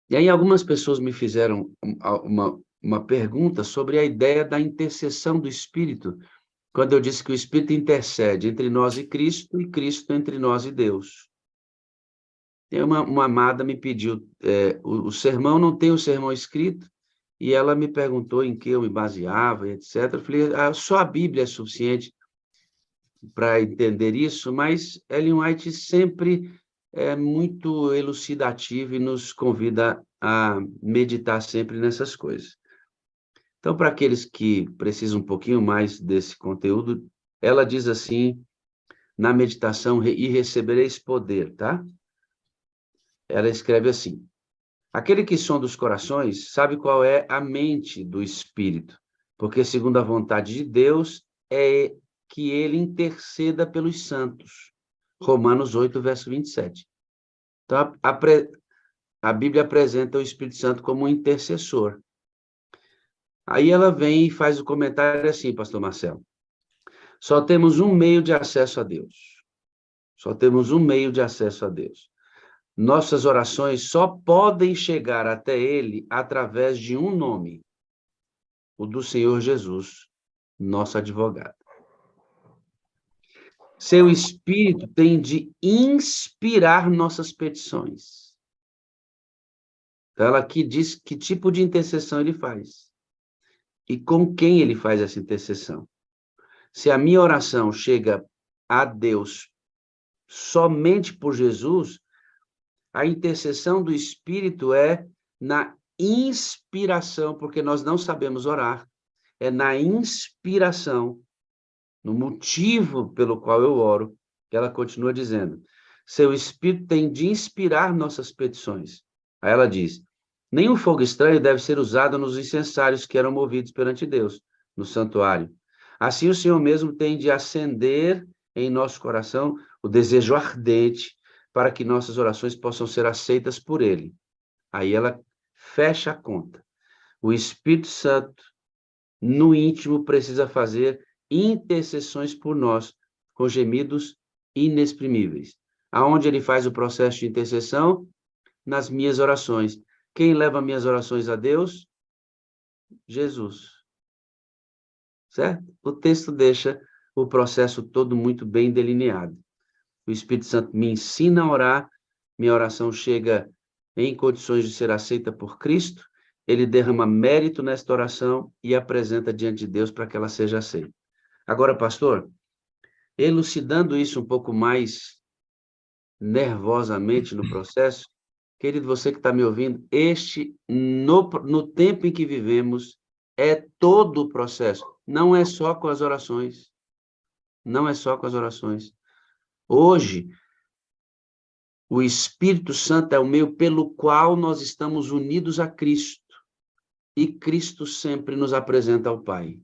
E aí algumas pessoas me fizeram uma pergunta sobre a ideia da intercessão do Espírito, quando eu disse que o Espírito intercede entre nós e Cristo entre nós e Deus. Tem uma amada me pediu, o sermão, não tem o sermão escrito, e ela me perguntou em que eu me baseava, etc. Eu falei, só a Bíblia é suficiente para entender isso, mas Ellen White sempre é muito elucidativo e nos convida a meditar sempre nessas coisas. Então, para aqueles que precisam um pouquinho mais desse conteúdo, ela diz assim, na meditação, e recebereis poder, tá? Ela escreve assim, aquele que sonda os corações sabe qual é a mente do Espírito, porque segundo a vontade de Deus é que ele interceda pelos santos. Romanos 8, verso 27. Então, a Bíblia apresenta o Espírito Santo como um intercessor. Aí ela vem e faz o comentário assim, pastor Marcelo. Só temos um meio de acesso a Deus. Só temos um meio de acesso a Deus. Nossas orações só podem chegar até Ele através de um nome, o do Senhor Jesus, nosso advogado. Seu Espírito tem de inspirar nossas petições. Então, ela aqui diz que tipo de intercessão ele faz. E com quem ele faz essa intercessão. Se a minha oração chega a Deus somente por Jesus, a intercessão do Espírito é na inspiração, porque nós não sabemos orar. É na inspiração, no motivo pelo qual eu oro, que ela continua dizendo, seu Espírito tem de inspirar nossas petições. Aí ela diz, nenhum fogo estranho deve ser usado nos incensários que eram movidos perante Deus, no santuário. Assim o Senhor mesmo tem de acender em nosso coração o desejo ardente para que nossas orações possam ser aceitas por Ele. Aí ela fecha a conta. O Espírito Santo, no íntimo, precisa fazer intercessões por nós, com gemidos inexprimíveis. Aonde ele faz o processo de intercessão? Nas minhas orações. Quem leva minhas orações a Deus? Jesus. Certo? O texto deixa o processo todo muito bem delineado. O Espírito Santo me ensina a orar, minha oração chega em condições de ser aceita por Cristo, ele derrama mérito nesta oração e apresenta diante de Deus para que ela seja aceita. Agora, pastor, elucidando isso um pouco mais nervosamente no processo, querido, você que está me ouvindo, no tempo em que vivemos, é todo o processo, não é só com as orações, não é só com as orações. Hoje, o Espírito Santo é o meio pelo qual nós estamos unidos a Cristo, e Cristo sempre nos apresenta ao Pai.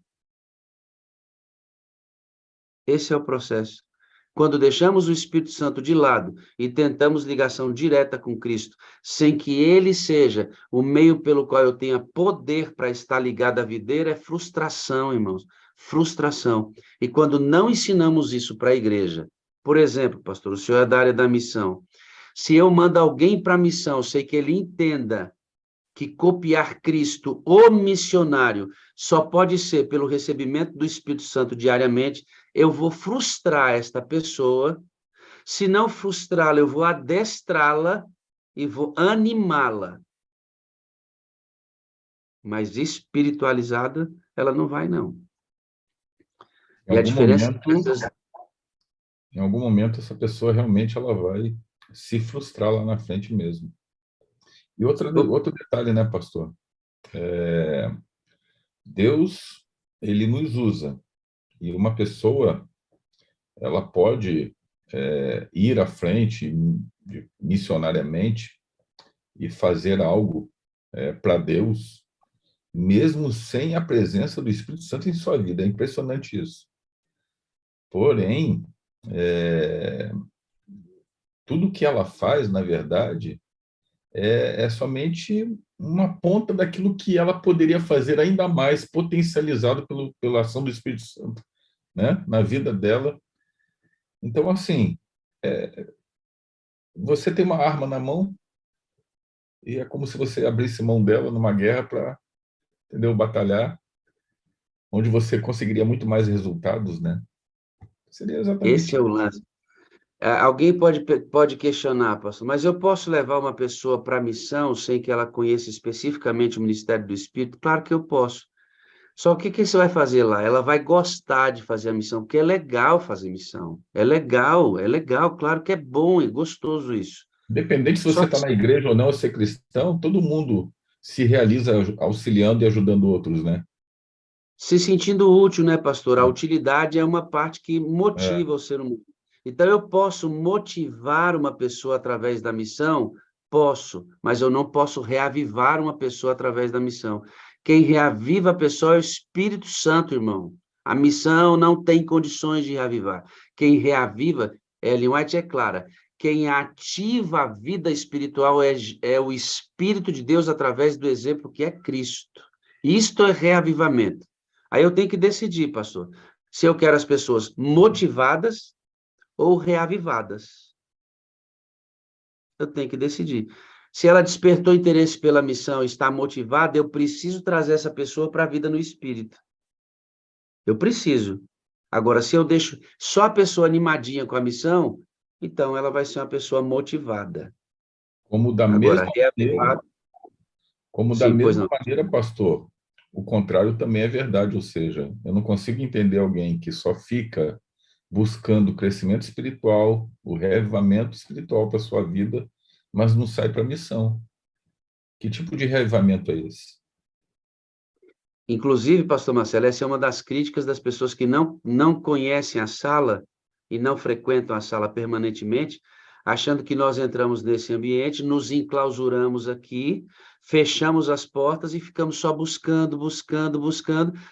Esse é o processo. Quando deixamos o Espírito Santo de lado e tentamos ligação direta com Cristo, sem que ele seja o meio pelo qual eu tenha poder para estar ligado à videira, é frustração, irmãos. Frustração. E quando não ensinamos isso para a igreja, por exemplo, pastor, o senhor é da área da missão. Se eu mando alguém para a missão, sei que ele entenda que copiar Cristo, o missionário, só pode ser pelo recebimento do Espírito Santo diariamente, eu vou frustrar esta pessoa. Se não frustrá-la, eu vou adestrá-la e vou animá-la. Mas espiritualizada, ela não vai, não. Em E a algum diferença... momento, em algum momento, essa pessoa realmente ela vai se frustrar lá na frente mesmo. E outro detalhe, né, pastor? Deus, ele nos usa. E uma pessoa, ela pode ir à frente missionariamente e fazer algo para Deus, mesmo sem a presença do Espírito Santo em sua vida. É impressionante isso. Porém, tudo que ela faz, na verdade, é somente uma ponta daquilo que ela poderia fazer ainda mais, potencializado pela ação do Espírito Santo, né, na vida dela. Então, assim, você tem uma arma na mão e é como se você abrisse mão dela numa guerra para, entendeu, batalhar, onde você conseguiria muito mais resultados, né? Seria exatamente Esse é o lance. Alguém pode questionar, pastor, mas eu posso levar uma pessoa para a missão sem que ela conheça especificamente o ministério do Espírito? Claro que eu posso. Só que o que você vai fazer lá? Ela vai gostar de fazer a missão, porque é legal fazer missão. É legal, claro que é bom e gostoso isso. independente se você Só está que na igreja ou não, ou ser cristão, todo mundo se realiza auxiliando e ajudando outros, né? se sentindo útil, né, pastor? A utilidade é uma parte que É. motiva o ser humano. Então, eu posso motivar uma pessoa através da missão? Posso, mas eu não posso reavivar uma pessoa através da missão. Quem reaviva a pessoa é o Espírito Santo, irmão. A missão não tem condições de reavivar. Quem reaviva, Ellen White é clara, quem ativa a vida espiritual é o Espírito de Deus através do exemplo que é Cristo. Isto é reavivamento. Aí eu tenho que decidir, pastor, se eu quero as pessoas motivadas ou reavivadas. Eu tenho que decidir. Se ela despertou interesse pela missão, está motivada, eu preciso trazer essa pessoa para a vida no espírito. Eu preciso. Agora, se eu deixo só a pessoa animadinha com a missão, então ela vai ser uma pessoa motivada. Como da Agora, mesma maneira, reavivada... como da Sim, pois mesma não. maneira, pastor, o contrário também é verdade, ou seja, eu não consigo entender alguém que só fica buscando o crescimento espiritual, o reavivamento espiritual para a sua vida, mas não sai para a missão. Que tipo de reavivamento é esse? Inclusive, pastor Marcelo, essa é uma das críticas das pessoas que não conhecem a sala e não frequentam a sala permanentemente, achando que nós entramos nesse ambiente, nos enclausuramos aqui, fechamos as portas e ficamos só buscando,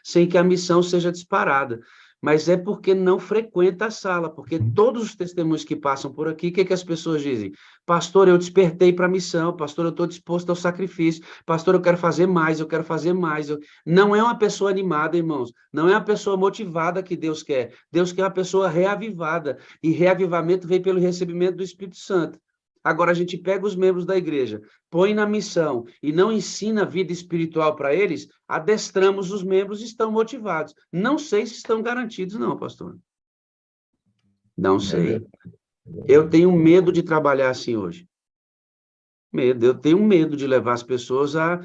sem que a missão seja disparada. Mas é porque não frequenta a sala, porque todos os testemunhos que passam por aqui, o que as pessoas dizem? Pastor, eu despertei para a missão, pastor, eu estou disposto ao sacrifício, pastor, eu quero fazer mais, eu quero fazer mais. Não é uma pessoa animada, irmãos, não é uma pessoa motivada que Deus quer uma pessoa reavivada, e reavivamento vem pelo recebimento do Espírito Santo. Agora, a gente pega os membros da igreja, põe na missão e não ensina a vida espiritual para eles, adestramos os membros e estão motivados. Não sei se estão garantidos, não, pastor. Não É sei. verdade. Eu tenho medo de trabalhar assim hoje. Eu tenho medo de levar as pessoas a...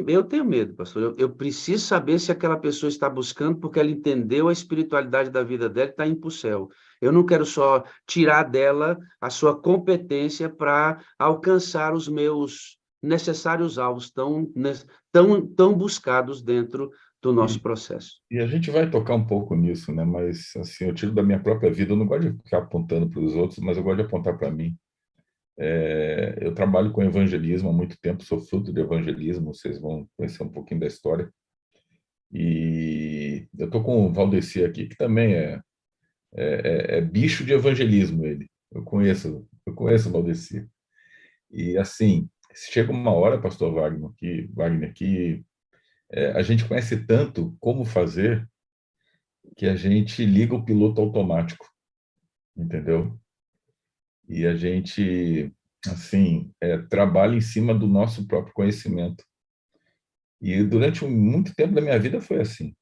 eu tenho medo, pastor. Eu preciso saber se aquela pessoa está buscando porque ela entendeu a espiritualidade da vida dela e está indo para o céu. Eu não quero só tirar dela a sua competência para alcançar os meus necessários alvos tão buscados dentro do nosso processo. E a gente vai tocar um pouco nisso, né? Mas, assim, eu tiro da minha própria vida, eu não gosto de ficar apontando para os outros, mas eu gosto de apontar para mim. Eu trabalho com evangelismo há muito tempo, sou fruto de evangelismo, vocês vão conhecer um pouquinho da história. E E eu estou com o Valdeci aqui, que também é bicho de evangelismo, ele. Eu conheço o Valdeci. E, assim, chega uma hora, pastor Wagner, que a gente conhece tanto como fazer que a gente liga o piloto automático, entendeu? E a gente, assim, trabalha em cima do nosso próprio conhecimento. E durante muito tempo da minha vida foi assim,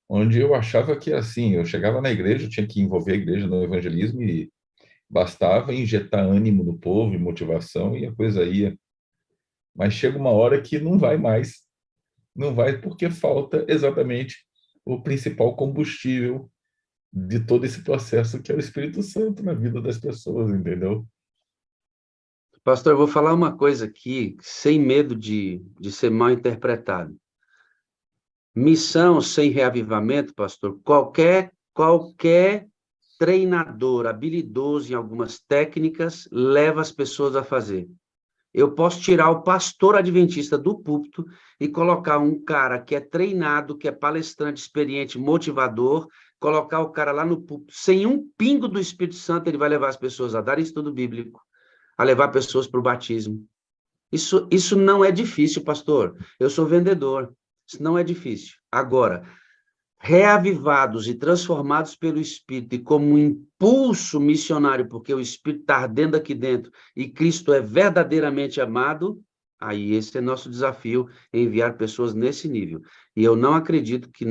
onde eu achava que, assim, eu chegava na igreja, eu tinha que envolver a igreja no evangelismo e bastava injetar ânimo no povo e motivação e a coisa ia. Mas chega uma hora que não vai mais. Não vai porque falta exatamente o principal combustível de todo esse processo, que é o Espírito Santo na vida das pessoas, entendeu? Pastor, eu vou falar uma coisa aqui, sem medo de ser mal interpretado. Missão sem reavivamento, pastor, qualquer treinador habilidoso em algumas técnicas leva as pessoas a fazer. Eu posso tirar o pastor adventista do púlpito e colocar um cara que é treinado, que é palestrante, experiente, motivador, colocar o cara lá no púlpito, sem um pingo do Espírito Santo, ele vai levar as pessoas a dar estudo bíblico, a levar pessoas para o batismo. Isso não é difícil, pastor. Eu sou vendedor. Isso não é difícil. Agora, reavivados e transformados pelo Espírito e como um impulso missionário, porque o Espírito está ardendo aqui dentro e Cristo é verdadeiramente amado, aí esse é nosso desafio, enviar pessoas nesse nível. E eu não acredito que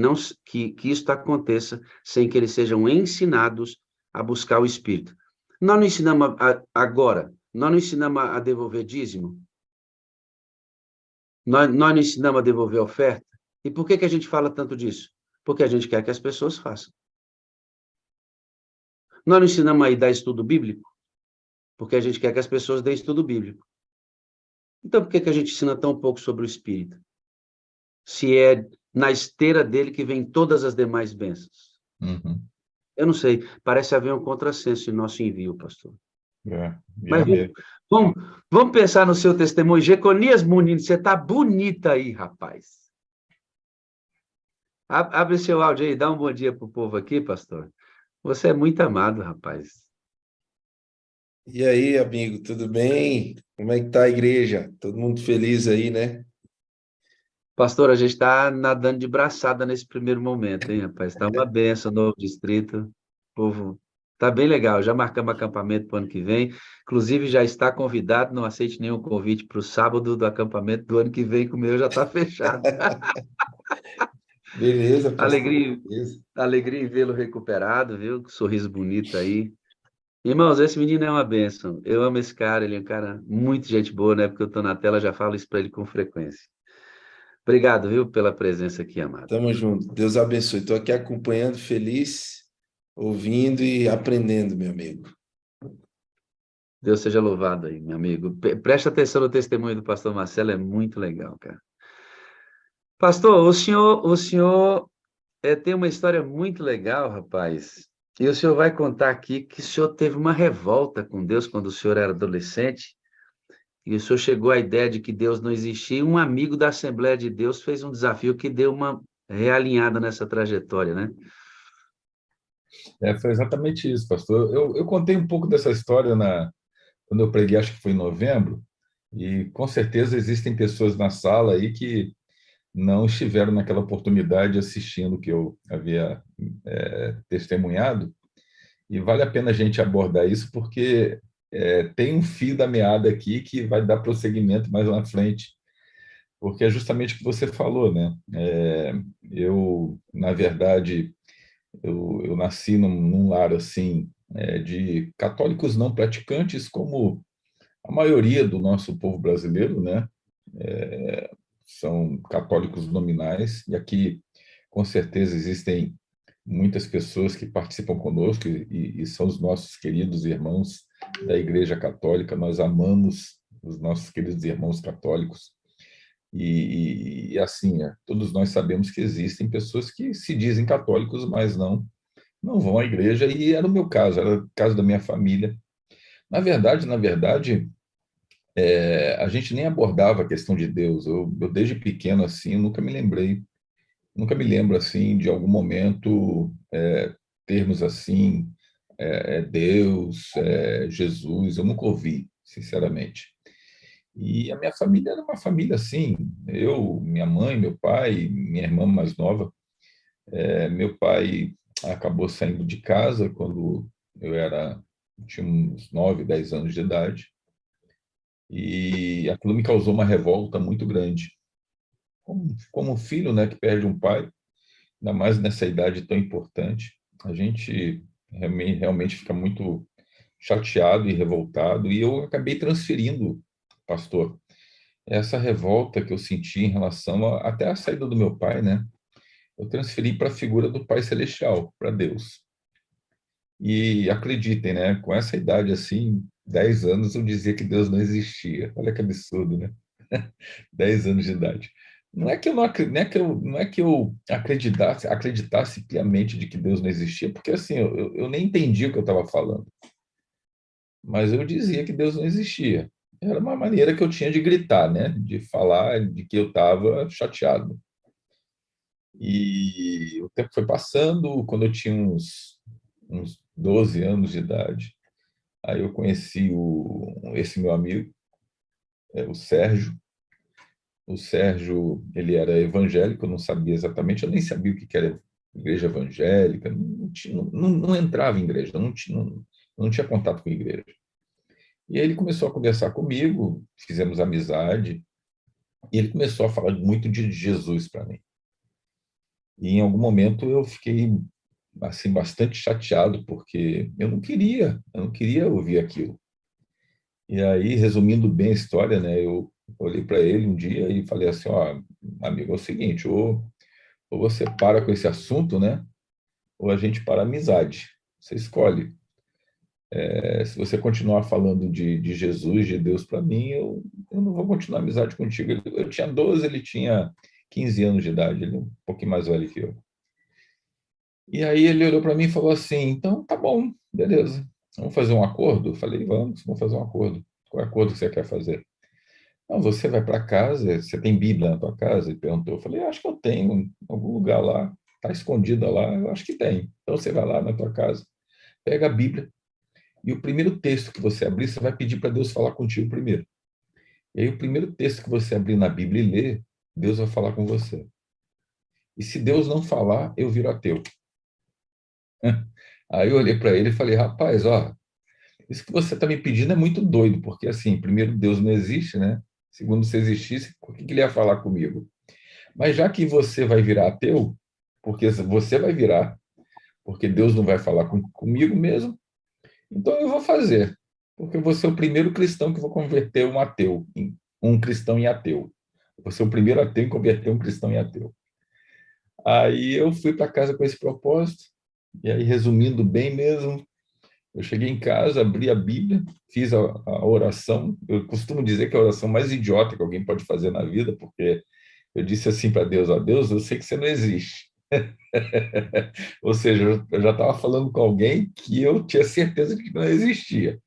isso aconteça sem que eles sejam ensinados a buscar o Espírito. Nós não ensinamos agora, nós não ensinamos a devolver dízimo, nós não ensinamos a devolver oferta. E por que a gente fala tanto disso? Porque a gente quer que as pessoas façam. Nós não ensinamos a dar estudo bíblico, porque a gente quer que as pessoas deem estudo bíblico. Então, por que a gente ensina tão pouco sobre o Espírito? Se é na esteira dele que vem todas as demais bênçãos. Uhum. Eu não sei, parece haver um contrassenso em nosso envio, pastor. Mas Mesmo. vamos pensar no seu testemunho. Jeconias Muniz, você está bonita aí, rapaz. Abre seu áudio aí, dá um bom dia para o povo aqui, pastor. Você é muito amado, rapaz. E aí, amigo, tudo bem? Como é que tá a igreja? Todo mundo feliz aí, né? Pastor, a gente está nadando de braçada nesse primeiro momento, hein, rapaz? Está uma benção, novo distrito. O povo está bem legal. Já marcamos acampamento para o ano que vem. Inclusive, já está convidado. Não aceite nenhum convite para o sábado do acampamento do ano que vem, que o meu já está fechado. Beleza, pastor. Alegria, Beleza. alegria em vê-lo recuperado, viu? Que sorriso bonito aí. Irmãos, esse menino é uma bênção. Eu amo esse cara, ele é um cara muito gente boa, né? Porque eu estou na tela, já falo isso para ele com frequência. Obrigado, viu, pela presença aqui, amado. Tamo junto. Deus abençoe. Estou aqui acompanhando, feliz, ouvindo e aprendendo, meu amigo. Deus seja louvado aí, meu amigo. Presta atenção no testemunho do pastor Marcelo, é muito legal, cara. Pastor, o senhor tem uma história muito legal, rapaz. E o senhor vai contar aqui que o senhor teve uma revolta com Deus quando o senhor era adolescente, e o senhor chegou à ideia de que Deus não existia, e um amigo da Assembleia de Deus fez um desafio que deu uma realinhada nessa trajetória, né? Foi exatamente isso, pastor. Eu contei um pouco dessa história quando eu preguei, acho que foi em novembro, e com certeza existem pessoas na sala aí que não estiveram naquela oportunidade assistindo o que eu havia testemunhado, e vale a pena a gente abordar isso, porque tem um fio da meada aqui que vai dar prosseguimento mais lá na frente, porque é justamente o que você falou, né? Na verdade, eu nasci num lar assim, de católicos não praticantes, como a maioria do nosso povo brasileiro, né? São católicos nominais, e aqui, com certeza, existem muitas pessoas que participam conosco e são os nossos queridos irmãos da Igreja Católica. Nós amamos os nossos queridos irmãos católicos. E assim, todos nós sabemos que existem pessoas que se dizem católicos, mas não vão à igreja, e era o meu caso, era o caso da minha família. Na verdade, a gente nem abordava a questão de Deus. Eu desde pequeno, assim, eu nunca me lembrei nunca me lembro, assim, de algum momento termos assim, Deus, Jesus, eu nunca ouvi, sinceramente. E a minha família era uma família assim, eu, minha mãe, meu pai, minha irmã mais nova. Meu pai acabou saindo de casa quando tinha uns 9, 10 anos de idade, e aquilo me causou uma revolta muito grande. Como um filho, né, que perde um pai, ainda mais nessa idade tão importante, a gente realmente fica muito chateado e revoltado, e eu acabei transferindo, pastor, essa revolta que eu senti em relação até a saída do meu pai, né? Eu transferi para a figura do Pai Celestial, para Deus. E acreditem, né? Com essa idade assim, 10 anos, eu dizia que Deus não existia. Olha que absurdo, né? 10 anos de idade. Não é que eu não é que eu acreditasse piamente de que Deus não existia, porque assim, eu nem entendi o que eu estava falando. Mas eu dizia que Deus não existia. Era uma maneira que eu tinha de gritar, né? De falar de que eu estava chateado. E o tempo foi passando, quando eu tinha uns 12 anos de idade, aí eu conheci esse meu amigo, o Sérgio. O Sérgio, ele era evangélico, eu não sabia exatamente, eu nem sabia o que era igreja evangélica, não entrava em igreja, não tinha contato com a igreja. E aí ele começou a conversar comigo, fizemos amizade, e ele começou a falar muito de Jesus para mim. E em algum momento eu fiquei assim bastante chateado porque eu não queria ouvir aquilo. E aí, resumindo bem a história, né, eu olhei para ele um dia e falei assim, ó, amigo, é o seguinte, ou você para com esse assunto, né, ou a gente para a amizade. Você escolhe. Se você continuar falando de Jesus, de Deus para mim, eu não vou continuar a amizade contigo. Eu tinha 12, ele tinha 15 anos de idade, ele é um pouquinho mais velho que eu. E aí ele olhou para mim e falou assim, então tá bom, beleza, vamos fazer um acordo? Eu falei, vamos fazer um acordo. Qual é o acordo que você quer fazer? Não, você vai para casa, você tem Bíblia na tua casa? Ele perguntou. Eu falei, acho que eu tenho, em algum lugar lá, está escondida lá, eu acho que tem. Então você vai lá na tua casa, pega a Bíblia, e o primeiro texto que você abrir, você vai pedir para Deus falar contigo primeiro. E aí o primeiro texto que você abrir na Bíblia e ler, Deus vai falar com você. E se Deus não falar, eu viro ateu. Aí eu olhei para ele e falei, rapaz, ó, isso que você está me pedindo é muito doido, porque assim, primeiro, Deus não existe, né? Segundo, se existisse, o que ele ia falar comigo? Mas já que você vai virar ateu, porque você vai virar, porque Deus não vai falar comigo mesmo, então eu vou fazer, porque eu vou ser o primeiro cristão que vou converter um ateu, um cristão em ateu. Eu vou ser o primeiro ateu em converter um cristão em ateu. Aí eu fui para casa com esse propósito, e aí, resumindo bem mesmo, eu cheguei em casa, abri a Bíblia, fiz a oração. Eu costumo dizer que é a oração mais idiota que alguém pode fazer na vida, porque eu disse assim para Deus, ó, Deus, eu sei que você não existe. Ou seja, eu já estava falando com alguém que eu tinha certeza de que não existia.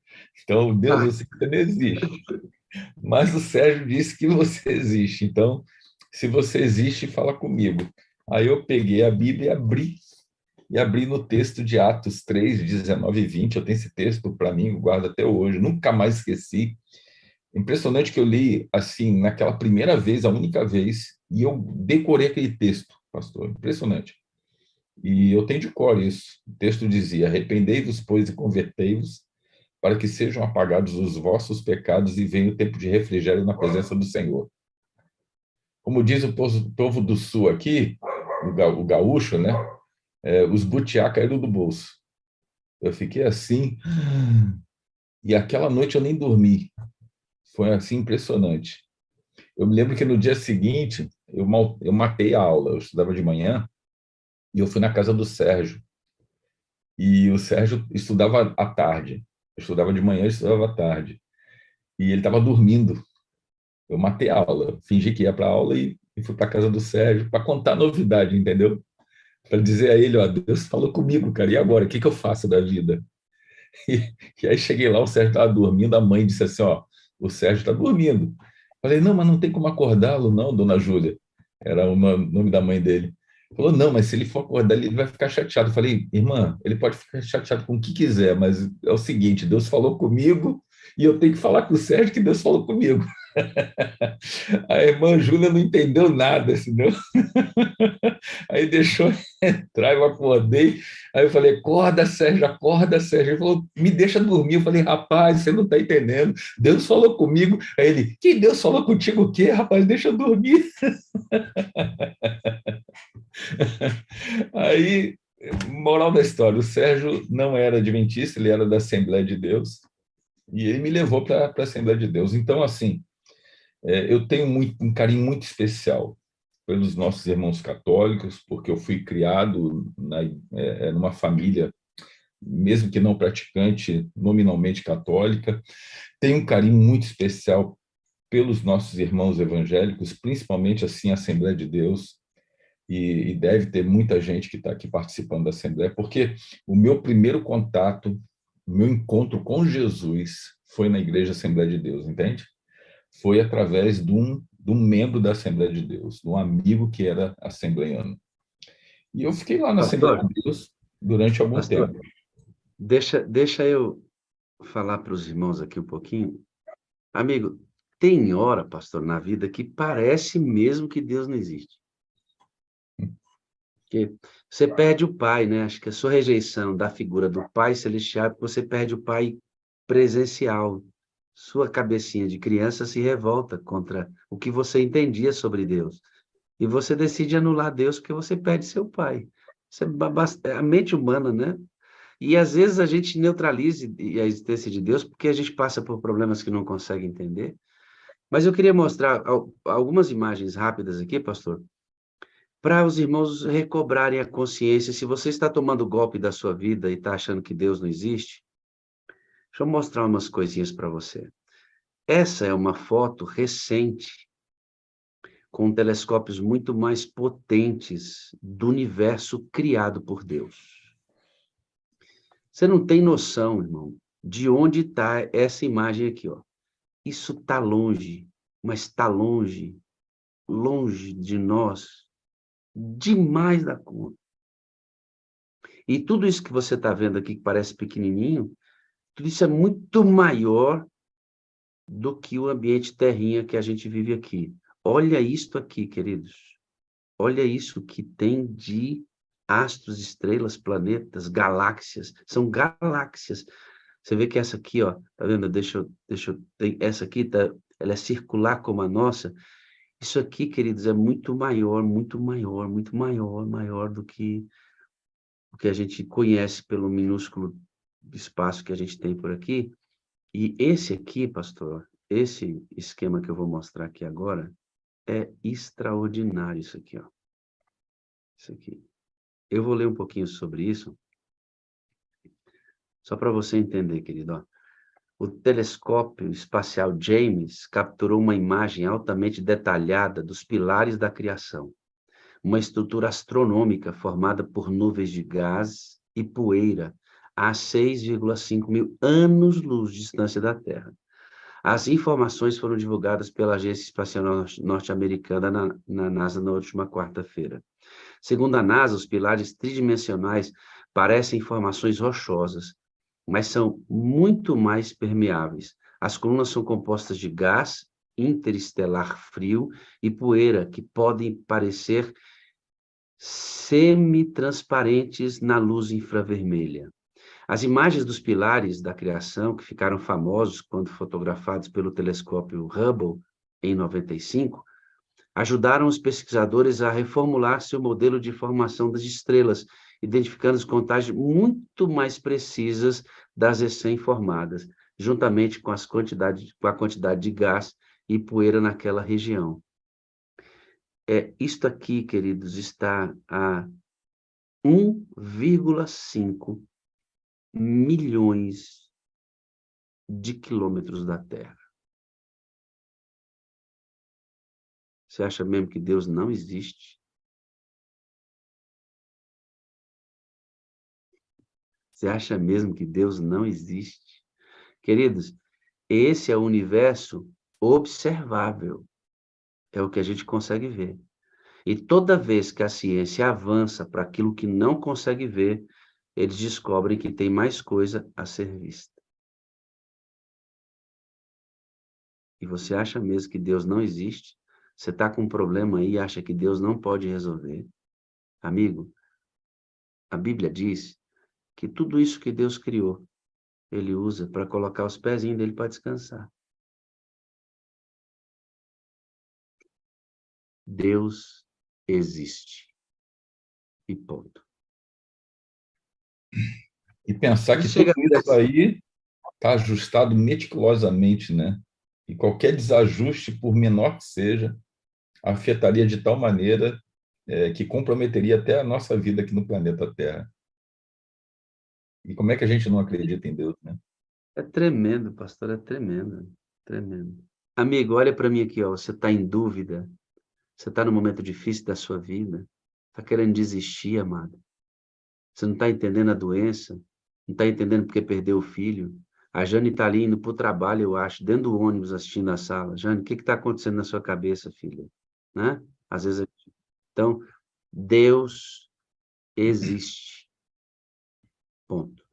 Então, Deus, eu sei que você não existe. Mas o Sérgio disse que você existe. Então, se você existe, fala comigo. Aí eu peguei a Bíblia e abri no texto de Atos 3, 19 e 20. Eu tenho esse texto para mim, eu guardo até hoje, nunca mais esqueci. Impressionante que eu li assim, naquela primeira vez, a única vez, e eu decorei aquele texto, pastor, impressionante. E eu tenho de cor isso. O texto dizia: arrependei-vos, pois, e convertei-vos, para que sejam apagados os vossos pecados e venha o tempo de refrigério na presença do Senhor. Como diz o povo do Sul aqui, o gaúcho, né? Os butiá caíram do bolso. Eu fiquei assim, e aquela noite eu nem dormi. Foi assim impressionante. Eu me lembro que no dia seguinte eu matei a aula. Eu estudava de manhã e eu fui na casa do Sérgio. E o Sérgio estudava à tarde. Eu estudava de manhã, eu estudava à tarde. E ele estava dormindo. Eu matei a aula, fingi que ia para a aula e fui para a casa do Sérgio para contar a novidade, entendeu? Para dizer a ele, ó, Deus falou comigo, cara, e agora? O que eu faço da vida? E aí cheguei lá, o Sérgio estava dormindo, a mãe disse assim, ó, o Sérgio está dormindo. Falei, não, mas não tem como acordá-lo, não, dona Júlia. Era o nome da mãe dele. Falou, não, mas se ele for acordar, ele vai ficar chateado. Eu falei, irmã, ele pode ficar chateado com o que quiser, mas é o seguinte, Deus falou comigo e eu tenho que falar com o Sérgio que Deus falou comigo. A irmã Júlia não entendeu nada, senão... Aí deixou entrar, eu acordei. Aí eu falei, acorda, Sérgio, acorda, Sérgio. Ele falou, me deixa dormir. Eu falei, rapaz, você não está entendendo. Deus falou comigo. Aí ele, que Deus falou contigo o quê, rapaz? Deixa eu dormir. Aí, moral da história, o Sérgio não era adventista, ele era da Assembleia de Deus. E ele me levou para a Assembleia de Deus. Então, assim, eu tenho um carinho muito especial pelos nossos irmãos católicos, porque eu fui criado numa família, mesmo que não praticante, nominalmente católica. Tenho um carinho muito especial pelos nossos irmãos evangélicos, principalmente assim a Assembleia de Deus, e deve ter muita gente que está aqui participando da Assembleia, porque o meu primeiro contato, o meu encontro com Jesus foi na Igreja Assembleia de Deus, entende? Foi através de um membro da Assembleia de Deus, de um amigo que era assembleiano. E eu fiquei lá na Assembleia Pastor, de Deus durante algum pastor, tempo. deixa eu falar para os irmãos aqui um pouquinho. Amigo, tem hora, pastor, na vida que parece mesmo que Deus não existe. Porque você perde o pai, né? Acho que a sua rejeição da figura do pai celestial é porque você perde o pai presencial. Sua cabecinha de criança se revolta contra o que você entendia sobre Deus. E você decide anular Deus porque você perde seu pai. Isso é a mente humana, né? E às vezes a gente neutraliza a existência de Deus porque a gente passa por problemas que não consegue entender. Mas eu queria mostrar algumas imagens rápidas aqui, pastor, para os irmãos recobrarem a consciência. Se você está tomando o golpe da sua vida e está achando que Deus não existe, deixa eu mostrar umas coisinhas para você. Essa é uma foto recente, com telescópios muito mais potentes do universo criado por Deus. Você não tem noção, irmão, de onde está essa imagem aqui, ó. Isso está longe, mas está longe, longe de nós, demais da conta. E tudo isso que você está vendo aqui, que parece pequenininho, tudo isso é muito maior do que o ambiente terrinha que a gente vive aqui. Olha isto aqui, queridos. Olha isso que tem de astros, estrelas, planetas, galáxias. São galáxias. Você vê que essa aqui, ó, tá vendo? Essa aqui, ela é circular como a nossa. Isso aqui, queridos, é muito maior, muito maior, muito maior, maior do que o que a gente conhece pelo minúsculo espaço que a gente tem por aqui. E esse aqui, pastor, esse esquema que eu vou mostrar aqui agora, é extraordinário isso aqui, ó. Isso aqui. Eu vou ler um pouquinho sobre isso, só para você entender, querido, ó. O telescópio espacial James capturou uma imagem altamente detalhada dos pilares da criação, uma estrutura astronômica formada por nuvens de gás e poeira a 6,5 mil anos-luz de distância da Terra. As informações foram divulgadas pela Agência Espacial Norte-Americana na NASA na última quarta-feira. Segundo a NASA, os pilares tridimensionais parecem formações rochosas, mas são muito mais permeáveis. As colunas são compostas de gás interestelar frio e poeira, que podem parecer semi-transparentes na luz infravermelha. As imagens dos pilares da criação, que ficaram famosos quando fotografados pelo telescópio Hubble em 95, ajudaram os pesquisadores a reformular seu modelo de formação das estrelas, identificando as contagens muito mais precisas das recém-formadas, juntamente com a quantidade de gás e poeira naquela região. Isto aqui, queridos, está a 1,5 milhões de quilômetros da Terra. Você acha mesmo que Deus não existe? Você acha mesmo que Deus não existe? Queridos, esse é o universo observável. É o que a gente consegue ver. E toda vez que a ciência avança para aquilo que não consegue ver, eles descobrem que tem mais coisa a ser vista. E você acha mesmo que Deus não existe? Você está com um problema aí e acha que Deus não pode resolver? Amigo, a Bíblia diz que tudo isso que Deus criou, Ele usa para colocar os pezinhos dele para descansar. Deus existe. E ponto. E pensar Isso que tudo chega isso aí está ajustado meticulosamente, né? E qualquer desajuste, por menor que seja, afetaria de tal maneira que comprometeria até a nossa vida aqui no planeta Terra. E como é que a gente não acredita em Deus, né? É tremendo, pastor, é tremendo, tremendo. Amigo, olha para mim aqui, ó, você está em dúvida, você está num momento difícil da sua vida, está querendo desistir, amado. Você não está entendendo a doença, não está entendendo porque perdeu o filho. A Jane está ali indo para o trabalho, eu acho, dentro do ônibus assistindo a sala. Jane, o que está acontecendo na sua cabeça, filha? Né? Às vezes, então, Deus existe. Ponto.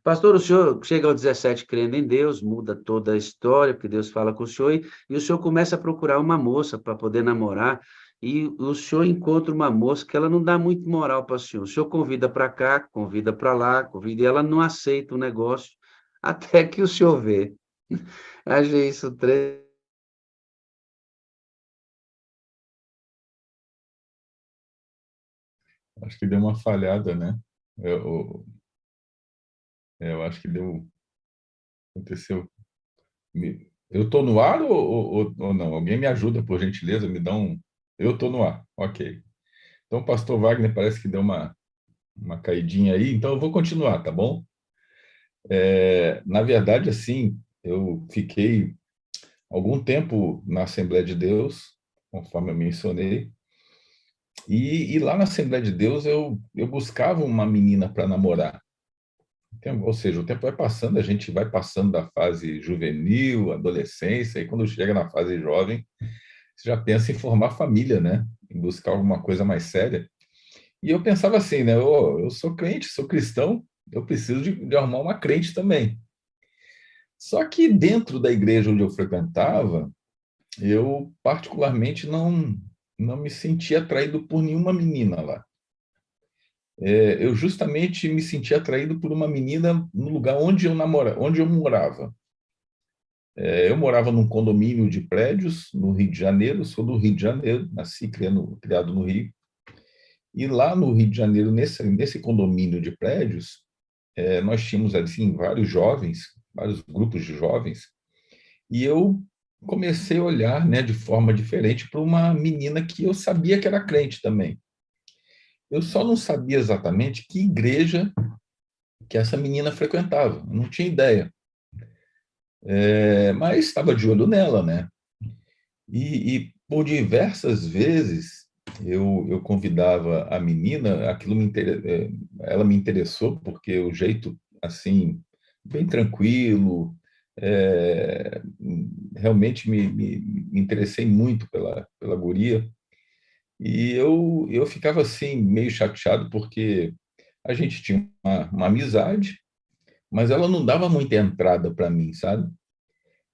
Pastor, o senhor chega ao 17 crendo em Deus, muda toda a história, porque Deus fala com o senhor, e o senhor começa a procurar uma moça para poder namorar, e o senhor encontra uma moça que ela não dá muito moral para o senhor convida para cá, convida para lá, convida, e ela não aceita o negócio, até que o senhor vê. Achei isso tremendo. Acho que deu uma falhada, né? Eu acho que aconteceu. Eu estou no ar ou não? Alguém me ajuda, por gentileza, me dá um. Eu estou no ar, ok. Então, o pastor Wagner parece que deu uma caidinha aí, então eu vou continuar, tá bom? Na verdade, assim, eu fiquei algum tempo na Assembleia de Deus, conforme eu mencionei, e lá na Assembleia de Deus eu buscava uma menina para namorar. Ou seja, o tempo vai passando, a gente vai passando da fase juvenil, adolescência, e quando chega na fase jovem, você já pensa em formar família, né? Em buscar alguma coisa mais séria. E eu pensava assim, né? Eu sou crente, sou cristão, eu preciso de arrumar uma crente também. Só que dentro da igreja onde eu frequentava, eu particularmente não me sentia atraído por nenhuma menina lá. Eu justamente me sentia atraído por uma menina no lugar onde eu morava. Eu morava num condomínio de prédios no Rio de Janeiro, sou do Rio de Janeiro, nasci criado no Rio. E lá no Rio de Janeiro, nesse condomínio de prédios, nós tínhamos assim vários jovens, vários grupos de jovens, e eu comecei a olhar, né, de forma diferente para uma menina que eu sabia que era crente também. Eu só não sabia exatamente que igreja que essa menina frequentava, eu não tinha ideia. Mas estava de olho nela, né? E por diversas vezes eu convidava a menina, ela me interessou porque o jeito assim bem tranquilo, é, realmente me interessei muito pela guria e eu ficava assim meio chateado porque a gente tinha uma amizade, mas ela não dava muita entrada para mim, sabe?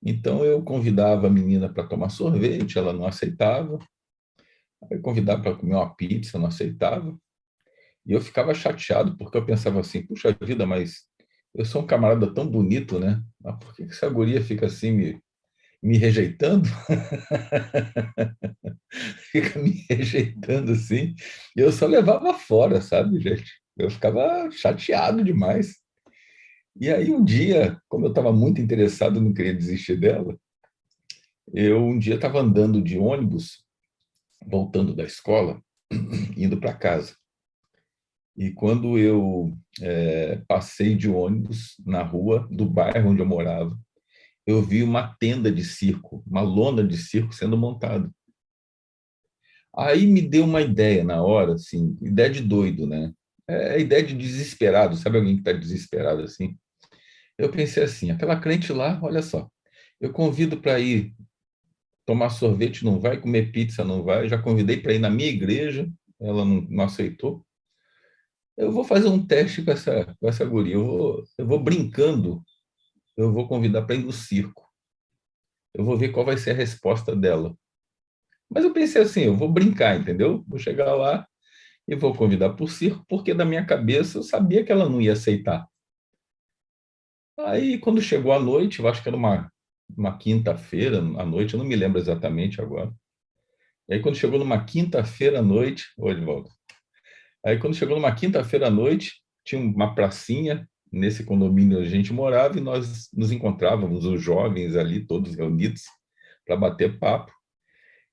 Então eu convidava a menina para tomar sorvete, ela não aceitava. Aí eu convidava para comer uma pizza, não aceitava. E eu ficava chateado porque eu pensava assim, puxa vida, mas eu sou um camarada tão bonito, né? Mas por que essa guria fica assim me rejeitando? Fica me rejeitando assim. E eu só levava fora, sabe, gente? Eu ficava chateado demais. E aí um dia, como eu estava muito interessado, não queria desistir dela, eu um dia estava andando de ônibus, voltando da escola, indo para casa. E quando eu passei de ônibus na rua do bairro onde eu morava, eu vi uma tenda de circo, uma lona de circo sendo montada. Aí me deu uma ideia na hora, assim, ideia de doido, né? Ideia de desesperado, sabe alguém que está desesperado assim? Eu pensei assim, aquela crente lá, olha só, eu convido para ir tomar sorvete não vai, comer pizza não vai. Já convidei para ir na minha igreja, ela não aceitou. Eu vou fazer um teste com essa guria. Eu vou brincando, eu vou convidar para ir no circo. Eu vou ver qual vai ser a resposta dela. Mas eu pensei assim, eu vou brincar, entendeu? Vou chegar lá e vou convidar para o circo, porque na minha cabeça eu sabia que ela não ia aceitar. Aí, quando chegou a noite, eu acho que era uma quinta-feira à noite, eu não me lembro exatamente agora. E aí, quando chegou numa quinta-feira à noite, oi, Edvaldo. Aí, quando chegou numa quinta-feira à noite, tinha uma pracinha nesse condomínio onde a gente morava e nós nos encontrávamos, os jovens ali, todos reunidos, para bater papo.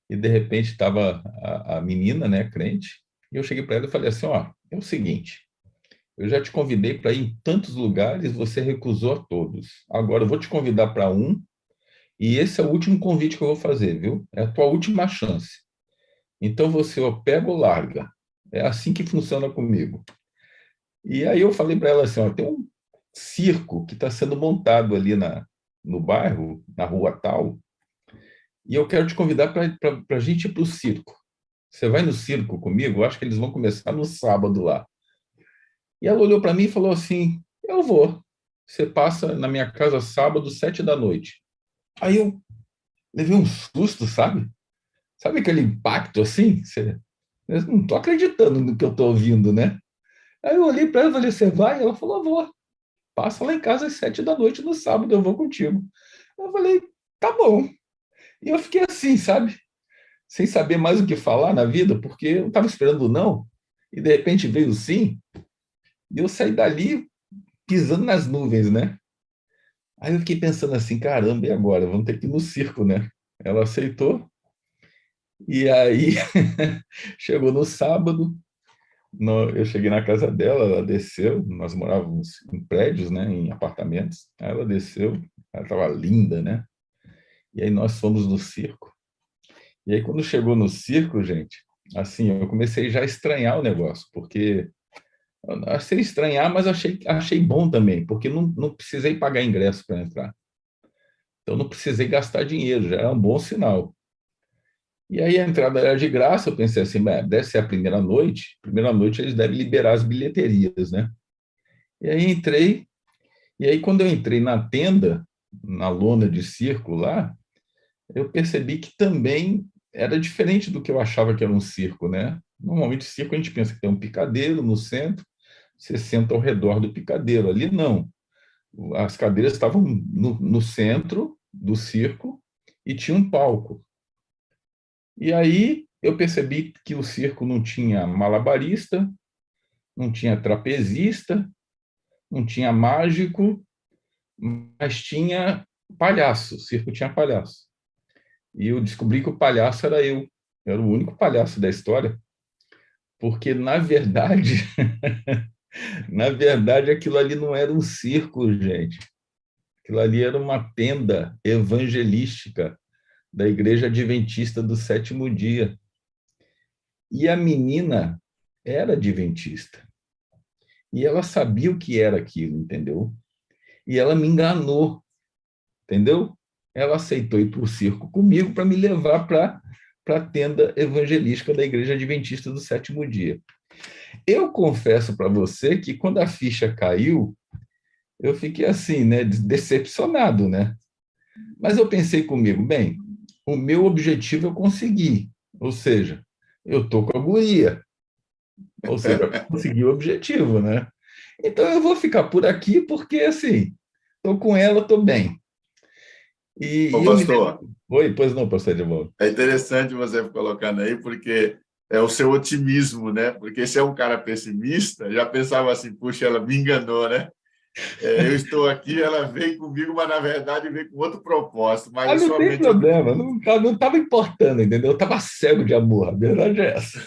E, de repente, estava a menina, né, crente, e eu cheguei para ela e falei assim, ó, é o seguinte, eu já te convidei para ir em tantos lugares, você recusou a todos. Agora eu vou te convidar para um, e esse é o último convite que eu vou fazer, viu? É a tua última chance. Então você ou pega ou larga. É assim que funciona comigo. E aí eu falei para ela assim, ó, tem um circo que está sendo montado ali no bairro, na rua tal, e eu quero te convidar para a gente ir para o circo. Você vai no circo comigo? Eu acho que eles vão começar no sábado lá. E ela olhou para mim e falou assim, eu vou. Você passa na minha casa sábado, 7 da noite. Aí eu levei um susto, sabe? Sabe aquele impacto assim? Eu não estou acreditando no que eu estou ouvindo, né? Aí eu olhei para ela e falei, você vai? Ela falou, vou. Passa lá em casa às 7 da noite no sábado, eu vou contigo. Eu falei, tá bom. E eu fiquei assim, sabe? Sem saber mais o que falar na vida, porque eu estava esperando o não, e de repente veio o sim, e eu saí dali pisando nas nuvens, né? Aí eu fiquei pensando assim, caramba, e agora? Vamos ter que ir no circo, né? Ela aceitou, e aí chegou no sábado, eu cheguei na casa dela, ela desceu, nós morávamos em prédios, né, em apartamentos, aí ela desceu, ela estava linda, né? E aí nós fomos no circo. E aí quando chegou no circo, gente, assim, eu comecei já a estranhar o negócio, porque eu achei estranhar, mas achei bom também, porque não precisei pagar ingresso para entrar. Então não precisei gastar dinheiro, já era um bom sinal. E aí a entrada era de graça, eu pensei assim, deve ser a primeira noite eles devem liberar as bilheterias, né? E aí entrei, e aí quando eu entrei na tenda, na lona de circo lá, eu percebi que também era diferente do que eu achava que era um circo, né? Normalmente circo a gente pensa que tem um picadeiro no centro, você senta ao redor do picadeiro. Ali não. As cadeiras estavam no centro do circo e tinha um palco. E aí eu percebi que o circo não tinha malabarista, não tinha trapezista, não tinha mágico, mas tinha palhaço. O circo tinha palhaço. E eu descobri que o palhaço era eu. Eu era o único palhaço da história, porque, na verdade, na verdade, aquilo ali não era um circo, gente. Aquilo ali era uma tenda evangelística da Igreja Adventista do Sétimo Dia. E a menina era adventista. E ela sabia o que era aquilo, entendeu? E ela me enganou, entendeu? Ela aceitou ir para o circo comigo para me levar para a tenda evangelística da Igreja Adventista do Sétimo Dia. Eu confesso para você que quando a ficha caiu, eu fiquei assim, né, decepcionado, né? Mas eu pensei comigo, bem, o meu objetivo eu consegui, ou seja, eu estou com a guria, ou seja, eu consegui o objetivo, né? Então eu vou ficar por aqui porque, assim, estou com ela, estou bem. Ô, Eu me pastor, lembro... Oi, pois não, pastor Edvaldo. é interessante você colocando aí, porque é o seu otimismo, né? Porque se é um cara pessimista, já pensava assim, puxa, ela me enganou, né? Eu estou aqui, ela veio comigo, mas na verdade veio com outro propósito. Mas Ah, em não sua tem mente, problema, não estava importando, entendeu? Eu estava cego de amor, a verdade é essa.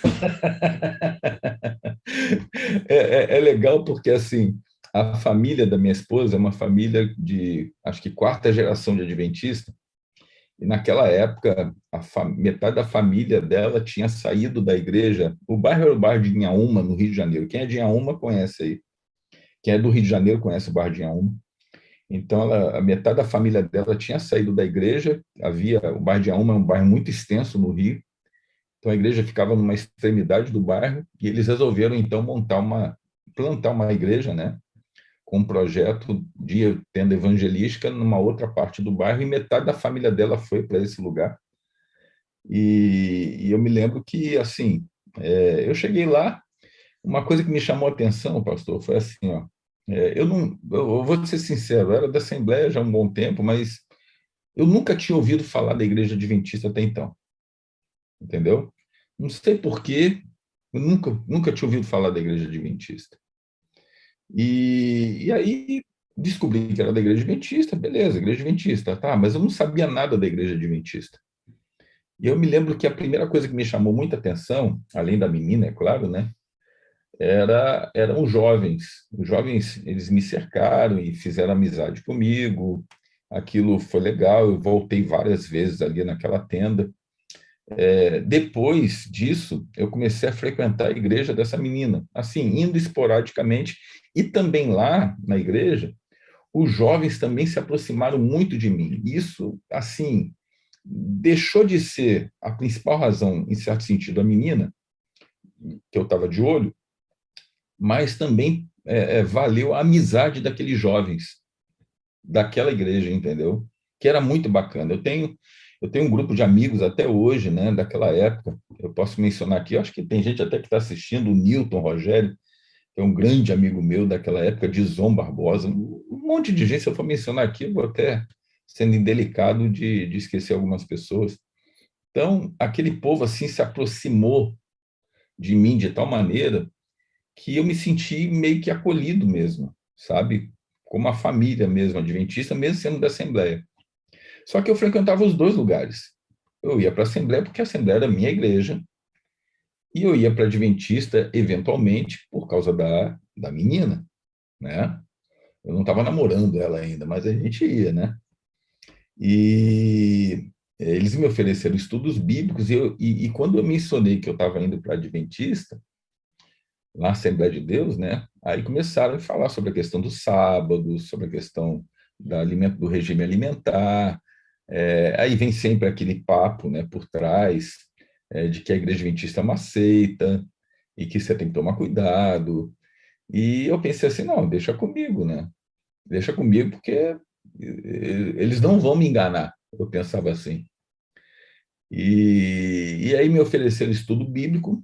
É legal porque, assim, a família da minha esposa é uma família de, acho que, quarta geração de adventista, e naquela época, metade da família dela tinha saído da igreja. O bairro era o bairro de Inhaúma, no Rio de Janeiro. Quem é de Inhaúma conhece aí. Quem é do Rio de Janeiro conhece o bairro de Inhaúma. Então, a metade da família dela tinha saído da igreja. O bairro de Auma é um bairro muito extenso no Rio. Então, a igreja ficava numa extremidade do bairro e eles resolveram, então, plantar uma igreja, né? Com um projeto de tenda evangelística numa outra parte do bairro, e metade da família dela foi para esse lugar. E eu me lembro que, assim, eu cheguei lá, uma coisa que me chamou a atenção, pastor, foi assim, ó, eu vou ser sincero, eu era da Assembleia já há um bom tempo, mas eu nunca tinha ouvido falar da Igreja Adventista até então, entendeu? Não sei por quê, eu nunca tinha ouvido falar da Igreja Adventista. E aí descobri que era da Igreja Adventista, beleza, Igreja Adventista, tá, mas eu não sabia nada da Igreja Adventista. E eu me lembro que a primeira coisa que me chamou muita atenção, além da menina, é claro, né, eram os jovens. Os jovens, eles me cercaram e fizeram amizade comigo. Aquilo foi legal, eu voltei várias vezes ali naquela tenda. Depois disso, eu comecei a frequentar a igreja dessa menina, assim, indo esporadicamente, e também lá na igreja, os jovens também se aproximaram muito de mim. Isso, assim, deixou de ser a principal razão, em certo sentido, a menina, que eu estava de olho, mas também valeu a amizade daqueles jovens, daquela igreja, entendeu? Que era muito bacana. Eu tenho um grupo de amigos até hoje, né, daquela época. Eu posso mencionar aqui, eu acho que tem gente até que está assistindo, o Newton Rogério, que é um grande amigo meu daquela época, de Dizon Barbosa, um monte de gente. Se eu for mencionar aqui, eu vou até sendo indelicado de esquecer algumas pessoas. Então, aquele povo assim se aproximou de mim de tal maneira que eu me senti meio que acolhido mesmo, sabe? Como uma família mesmo, adventista, mesmo sendo da Assembleia. Só que eu frequentava os dois lugares. Eu ia para a Assembleia porque a Assembleia era a minha igreja, e eu ia para a Adventista, eventualmente, por causa da menina, né? Eu não estava namorando ela ainda, mas a gente ia, né? E eles me ofereceram estudos bíblicos, e quando eu mencionei que eu estava indo para a Adventista, na Assembleia de Deus, né? Aí começaram a falar sobre a questão do sábado, sobre a questão do regime alimentar. Aí vem sempre aquele papo, né, por trás, de que a Igreja Adventista é uma seita e que você tem que tomar cuidado. E eu pensei assim, não, deixa comigo, né? Deixa comigo porque eles não vão me enganar. Eu pensava assim. E aí me ofereceram estudo bíblico,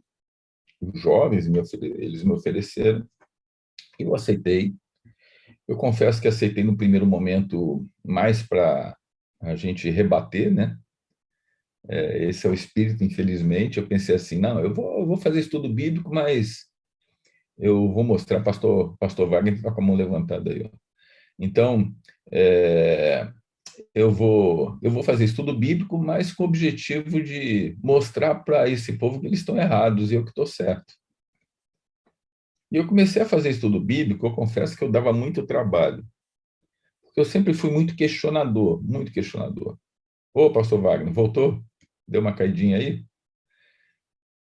os jovens, eles me ofereceram, eu aceitei. Eu confesso que aceitei no primeiro momento mais para a gente rebater, né? Esse é o espírito, infelizmente. Eu pensei assim, não, eu vou fazer estudo bíblico, mas eu vou mostrar, pastor Wagner está com a mão levantada aí, ó. Então, eu vou fazer estudo bíblico, mas com o objetivo de mostrar para esse povo que eles estão errados e eu que estou certo. E eu comecei a fazer estudo bíblico, eu confesso que eu dava muito trabalho, porque eu sempre fui muito questionador, muito questionador. Ô, pastor Wagner, voltou? Deu uma caidinha aí?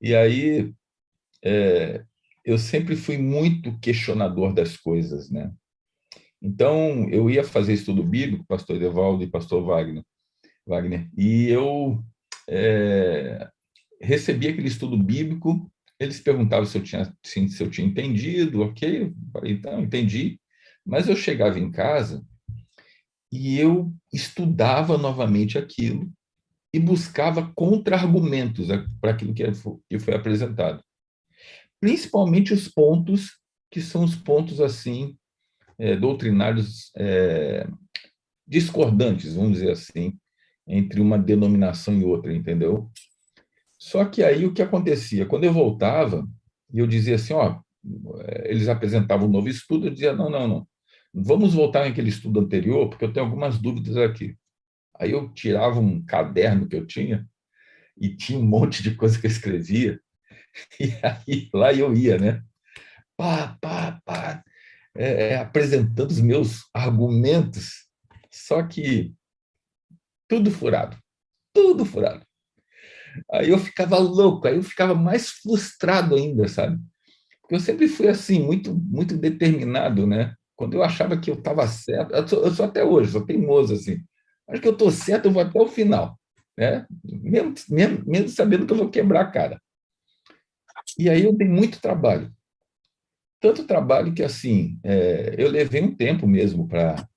E aí, eu sempre fui muito questionador das coisas, né? Então, eu ia fazer estudo bíblico, pastor Edevaldo e pastor Wagner, e eu recebi aquele estudo bíblico, eles perguntavam se eu tinha entendido, ok, eu falei, então, entendi, mas eu chegava em casa e eu estudava novamente aquilo e buscava contra-argumentos para aquilo que foi apresentado. Principalmente os pontos que são os pontos assim doutrinários discordantes, vamos dizer assim, entre uma denominação e outra, entendeu? Só que aí o que acontecia? Quando eu voltava, e eu dizia assim, ó, eles apresentavam um novo estudo, eu dizia, não, vamos voltar naquele estudo anterior, porque eu tenho algumas dúvidas aqui. Aí eu tirava um caderno que eu tinha, e tinha um monte de coisa que eu escrevia, e aí lá eu ia, né? Pá, apresentando os meus argumentos, só que tudo furado, tudo furado. Aí eu ficava louco, aí eu ficava mais frustrado ainda, sabe? Porque eu sempre fui assim, muito, muito determinado, né? quando eu achava que eu estava certo, eu sou até hoje, sou teimoso, assim, acho que eu estou certo, eu vou até o final, né? Mesmo sabendo que eu vou quebrar a cara. E aí eu dei muito trabalho. Tanto trabalho que, assim, eu levei um tempo mesmo para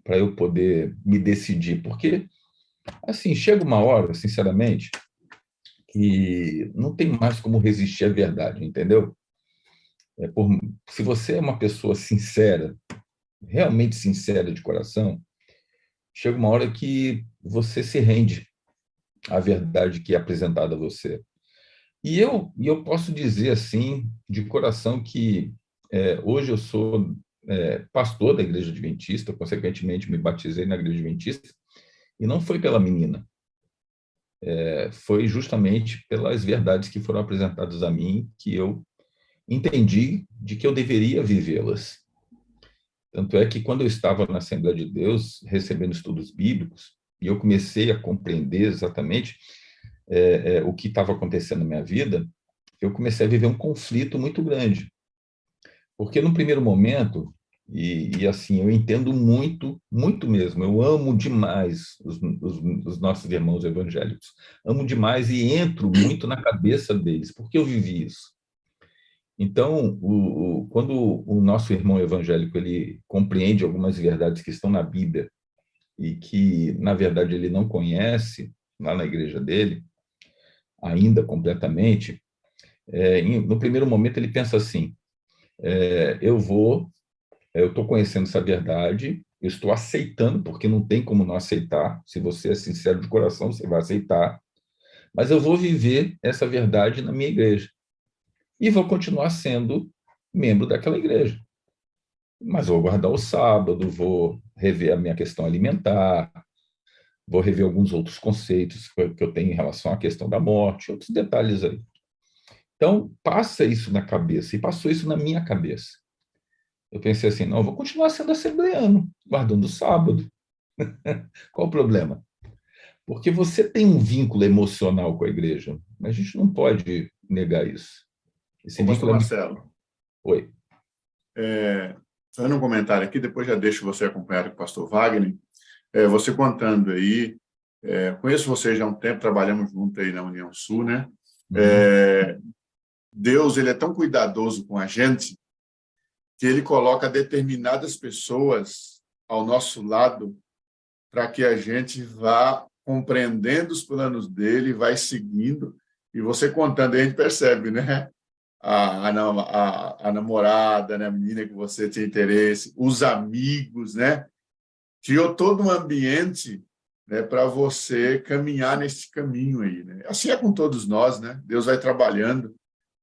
eu poder me decidir, porque, assim, chega uma hora, sinceramente, que não tem mais como resistir à verdade, entendeu? Se você é uma pessoa sincera, realmente sincera de coração, chega uma hora que você se rende à verdade que é apresentada a você. E eu posso dizer, assim, de coração, que hoje eu sou pastor da Igreja Adventista, consequentemente me batizei na Igreja Adventista, e não foi pela menina, foi justamente pelas verdades que foram apresentadas a mim, que eu entendi de que eu deveria vivê-las. Tanto é que, quando eu estava na Assembleia de Deus, recebendo estudos bíblicos, e eu comecei a compreender exatamente o que estava acontecendo na minha vida, eu comecei a viver um conflito muito grande. Porque, no primeiro momento, e assim, eu entendo muito, muito mesmo, eu amo demais os nossos irmãos evangélicos, amo demais e entro muito na cabeça deles, porque eu vivi isso. Então, quando o nosso irmão evangélico ele compreende algumas verdades que estão na Bíblia e que, na verdade, ele não conhece lá na igreja dele, ainda completamente, no primeiro momento ele pensa assim, eu estou conhecendo essa verdade, eu estou aceitando, porque não tem como não aceitar, se você é sincero de coração, você vai aceitar, mas eu vou viver essa verdade na minha igreja e vou continuar sendo membro daquela igreja. Mas vou guardar o sábado, vou rever a minha questão alimentar, vou rever alguns outros conceitos que eu tenho em relação à questão da morte, outros detalhes aí. Então, passa isso na cabeça, e passou isso na minha cabeça. Eu pensei assim, não, eu vou continuar sendo assembleano, guardando o sábado. Qual o problema? Porque você tem um vínculo emocional com a igreja, mas a gente não pode negar isso. Esse Ô, pastor vínculo é muito... Marcelo, Oi. fazendo um comentário aqui, depois já deixo você acompanhar com o pastor Wagner. Você contando aí, conheço você já há um tempo, trabalhamos junto aí na União Sul, né? Uhum. Deus, ele é tão cuidadoso com a gente que ele coloca determinadas pessoas ao nosso lado para que a gente vá compreendendo os planos dele, vai seguindo, e você contando aí, a gente percebe, né? A namorada, né? A menina que você tinha interesse, os amigos, né? Criou todo um ambiente, né, para você caminhar nesse caminho aí, né? Assim é com todos nós, né? Deus vai trabalhando,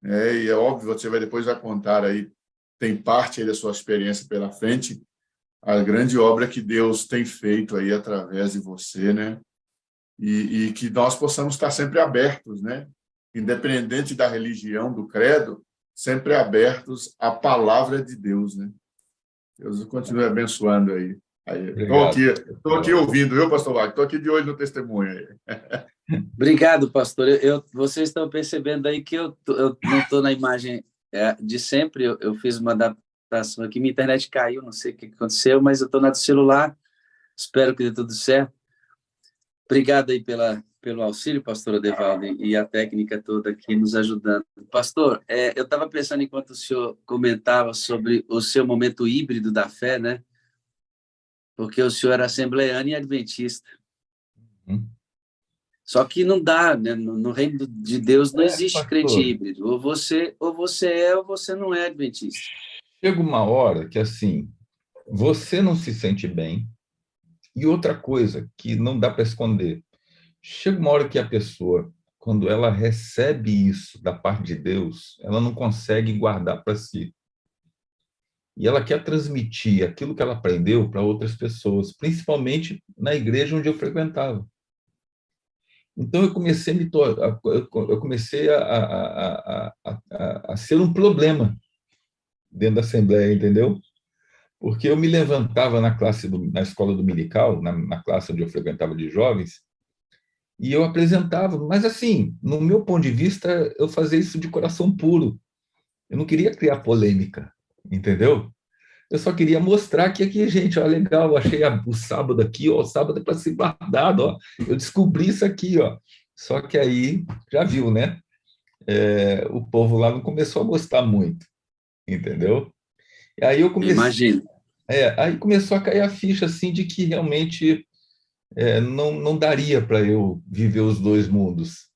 né? E é óbvio, você depois vai contar aí, tem parte aí da sua experiência pela frente, a grande obra que Deus tem feito aí através de você, né? E que nós possamos estar sempre abertos, né? Independente da religião, do credo, sempre abertos à palavra de Deus, né? Deus continue abençoando aí. Obrigado. Estou aqui ouvindo, viu, pastor Wagner? Estou aqui de olho no testemunho aí. Obrigado, pastor. Vocês estão percebendo aí que eu não estou na imagem de sempre. Eu fiz uma adaptação aqui, minha internet caiu, não sei o que aconteceu, mas eu estou na do celular. Espero que dê tudo certo. Obrigado aí pelo auxílio, pastor Adevaldo, e a técnica toda aqui nos ajudando. Pastor, eu estava pensando enquanto o senhor comentava sobre o seu momento híbrido da fé, né? Porque o senhor era assembleano e adventista. Só que não dá, né? No reino de Deus não existe crente Pastor, híbrido. Ou você é ou você não é adventista. chega uma hora que, assim, você não se sente bem, e outra coisa que não dá para esconder, chega uma hora que a pessoa, quando ela recebe isso da parte de Deus, ela não consegue guardar para si. E ela quer transmitir aquilo que ela aprendeu para outras pessoas, principalmente na igreja onde eu frequentava. Então, eu comecei a ser um problema dentro da Assembleia, entendeu? Porque eu me levantava na escola dominical, na classe onde eu frequentava de jovens, e eu apresentava, mas assim, no meu ponto de vista, eu fazia isso de coração puro. Eu não queria criar polêmica, entendeu? Eu só queria mostrar que aqui, gente, ó, legal, achei o sábado aqui, ó, o sábado é para ser guardado, ó. Eu descobri isso aqui, ó. Só que aí, já viu, né? O povo lá não começou a gostar muito, entendeu? E aí eu comecei, Imagino. aí começou a cair a ficha, assim, de que realmente não daria para eu viver os dois mundos.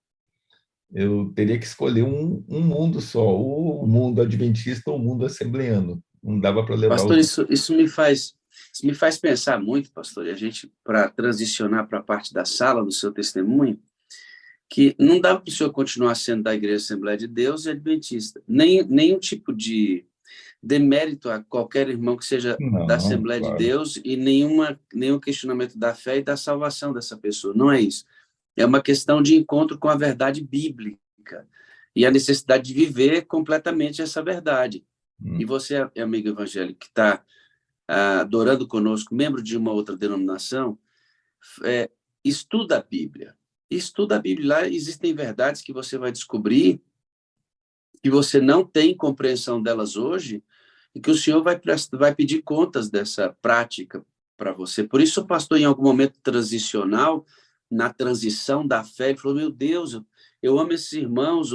Eu teria que escolher um mundo só, ou o mundo adventista ou o mundo assembleano. Não dava para levar Pastor, os... isso me faz pensar muito, pastor, e a gente, para transicionar para a parte da sala do seu testemunho, que não dá para o senhor continuar sendo da Igreja Assembleia de Deus e adventista. Nenhum tipo de demérito a qualquer irmão que seja da Não, Assembleia de claro. Deus e nenhum questionamento da fé e da salvação dessa pessoa. Não é isso. É uma questão de encontro com a verdade bíblica e a necessidade de viver completamente essa verdade. E você, amigo evangélico, que está adorando conosco, membro de uma outra denominação, estuda a Bíblia. Estuda a Bíblia. Lá existem verdades que você vai descobrir que você não tem compreensão delas hoje e que o Senhor vai pedir contas dessa prática para você. Por isso, o pastor, em algum momento transicional, na transição da fé, ele falou, meu Deus, eu amo esses irmãos,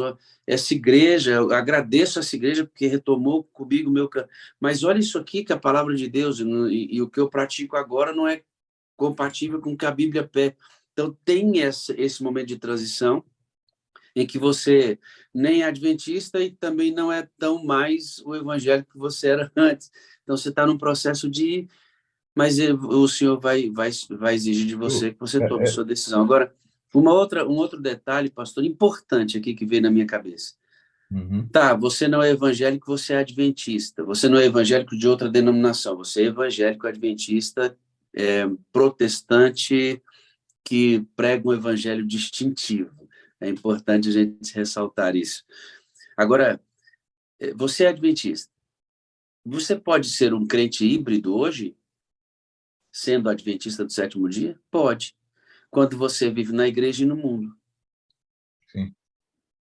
essa igreja, eu agradeço essa igreja porque retomou comigo o meu... Mas olha isso aqui que a palavra de Deus e o que eu pratico agora não é compatível com o que a Bíblia pede. Então, tem esse momento de transição em que você nem é adventista e também não é tão mais o evangélico que você era antes. Então, você está num processo de... Mas o Senhor vai exigir de você que você tome sua decisão. Agora, um outro detalhe, pastor, importante aqui que veio na minha cabeça. Tá, você não é evangélico, você é adventista. Você não é evangélico de outra denominação. Você é evangélico adventista, protestante, que prega um evangelho distintivo. É importante a gente ressaltar isso. Agora, você é adventista. Você pode ser um crente híbrido hoje, sendo adventista do sétimo dia? Pode. Quando você vive na igreja e no mundo. Sim.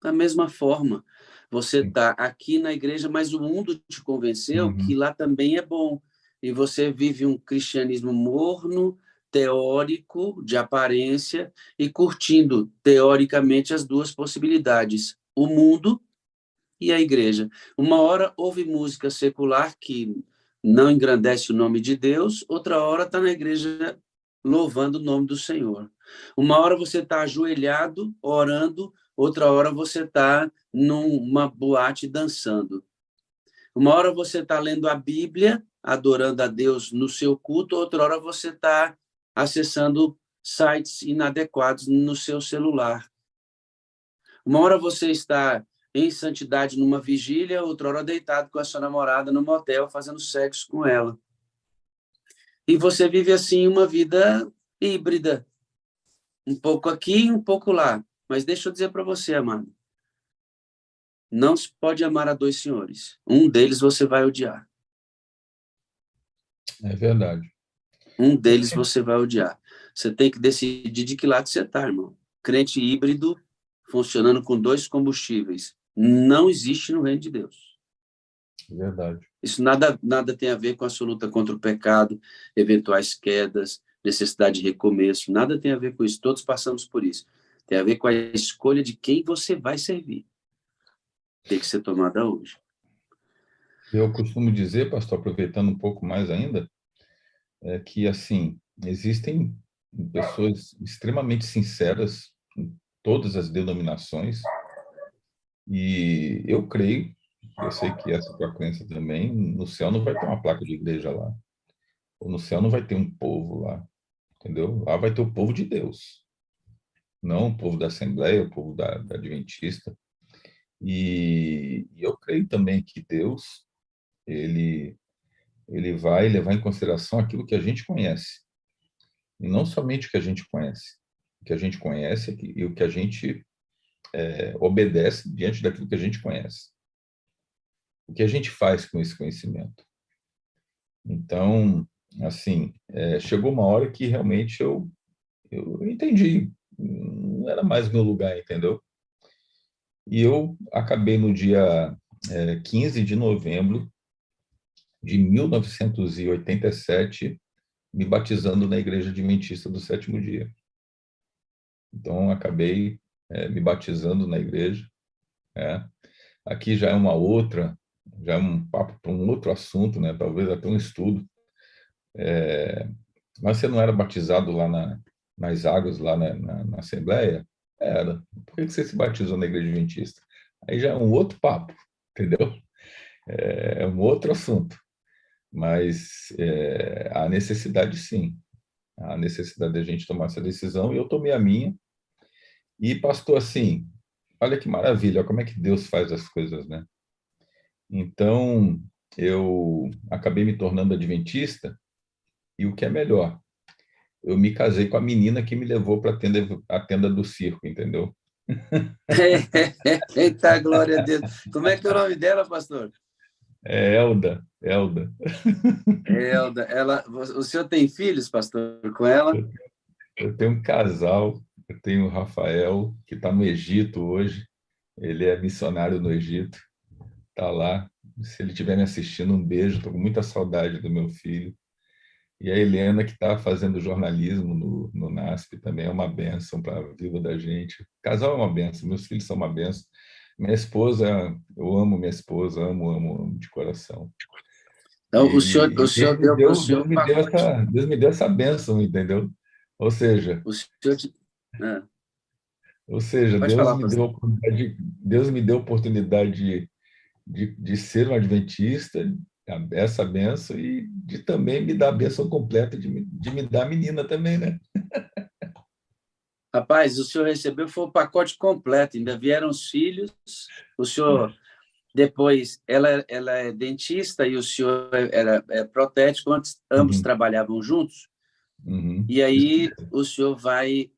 Da mesma forma, você está aqui na igreja, mas o mundo te convenceu que lá também é bom. E você vive um cristianismo morno, teórico, de aparência, e curtindo, teoricamente, as duas possibilidades, o mundo e a igreja. Uma hora ouve música secular que não engrandece o nome de Deus, outra hora está na igreja louvando o nome do Senhor. Uma hora você está ajoelhado, orando, outra hora você está numa boate dançando. Uma hora você está lendo a Bíblia, adorando a Deus no seu culto, outra hora você está acessando sites inadequados no seu celular. Uma hora você está em santidade numa vigília, outra hora deitado com a sua namorada no motel, fazendo sexo com ela. E você vive assim uma vida híbrida. Um pouco aqui, um pouco lá. Mas deixa eu dizer para você, amado. Não se pode amar a dois senhores. Um deles você vai odiar. É verdade. Um deles você vai odiar. Você tem que decidir de que lado você está, irmão. Crente híbrido, funcionando com dois combustíveis. Não existe no reino de Deus. É verdade. Isso nada tem a ver com a sua luta contra o pecado, eventuais quedas, necessidade de recomeço. Nada tem a ver com isso. Todos passamos por isso. Tem a ver com a escolha de quem você vai servir. Tem que ser tomada hoje. Eu costumo dizer, pastor, aproveitando um pouco mais ainda, que, assim, existem pessoas extremamente sinceras em todas as denominações, e eu creio, eu sei que essa é a tua crença também, no céu não vai ter uma placa de igreja lá, ou no céu não vai ter um povo lá, entendeu? Lá vai ter o povo de Deus, não o povo da Assembleia, o povo da Adventista. E eu creio também que Deus, ele vai levar em consideração aquilo que a gente conhece, e não somente o que a gente conhece. O que a gente conhece e o que a gente obedece diante daquilo que a gente conhece. O que a gente faz com esse conhecimento? Então, assim, chegou uma hora que realmente eu entendi, não era mais meu lugar, entendeu? E eu acabei no dia 15 de novembro de 1987, me batizando na Igreja Adventista do Sétimo Dia. Então, acabei me batizando na igreja. Aqui já é já é um papo para um outro assunto, né? Talvez até um estudo. Mas você não era batizado lá nas águas, lá na Assembleia? Era. Por que você se batizou na Igreja Adventista? Aí já é um outro papo, entendeu? É um outro assunto. Mas há necessidade, sim. Há necessidade de a gente tomar essa decisão, e eu tomei a minha. E, pastor, assim, olha que maravilha, como é que Deus faz as coisas, né? Então, eu acabei me tornando adventista, e o que é melhor, eu me casei com a menina que me levou para a tenda do circo, entendeu? Eita, glória a Deus. Como é que é o nome dela, pastor? É Elda. Elda. O senhor tem filhos, pastor, com ela? Eu tenho um casal, eu tenho o Rafael, que está no Egito hoje, ele é missionário no Egito, está lá. Se ele estiver me assistindo, um beijo, estou com muita saudade do meu filho. E a Helena, que está fazendo jornalismo no NASP, também é uma bênção para a vida da gente. O casal é uma bênção, meus filhos são uma bênção. Minha esposa, eu amo minha esposa, amo de coração. Então, E o senhor deu para o senhor um pacote. Deus me deu essa bênção, entendeu? Ou seja, O senhor... Pode Deus falar, me pastor. Deus me deu a oportunidade de ser um adventista, essa benção, e de também me dar a benção completa, de me dar a menina também, né? Rapaz, o senhor recebeu foi o pacote completo, ainda vieram os filhos, o senhor, depois, ela é dentista e o senhor é protético, antes ambos trabalhavam juntos, e aí o senhor vai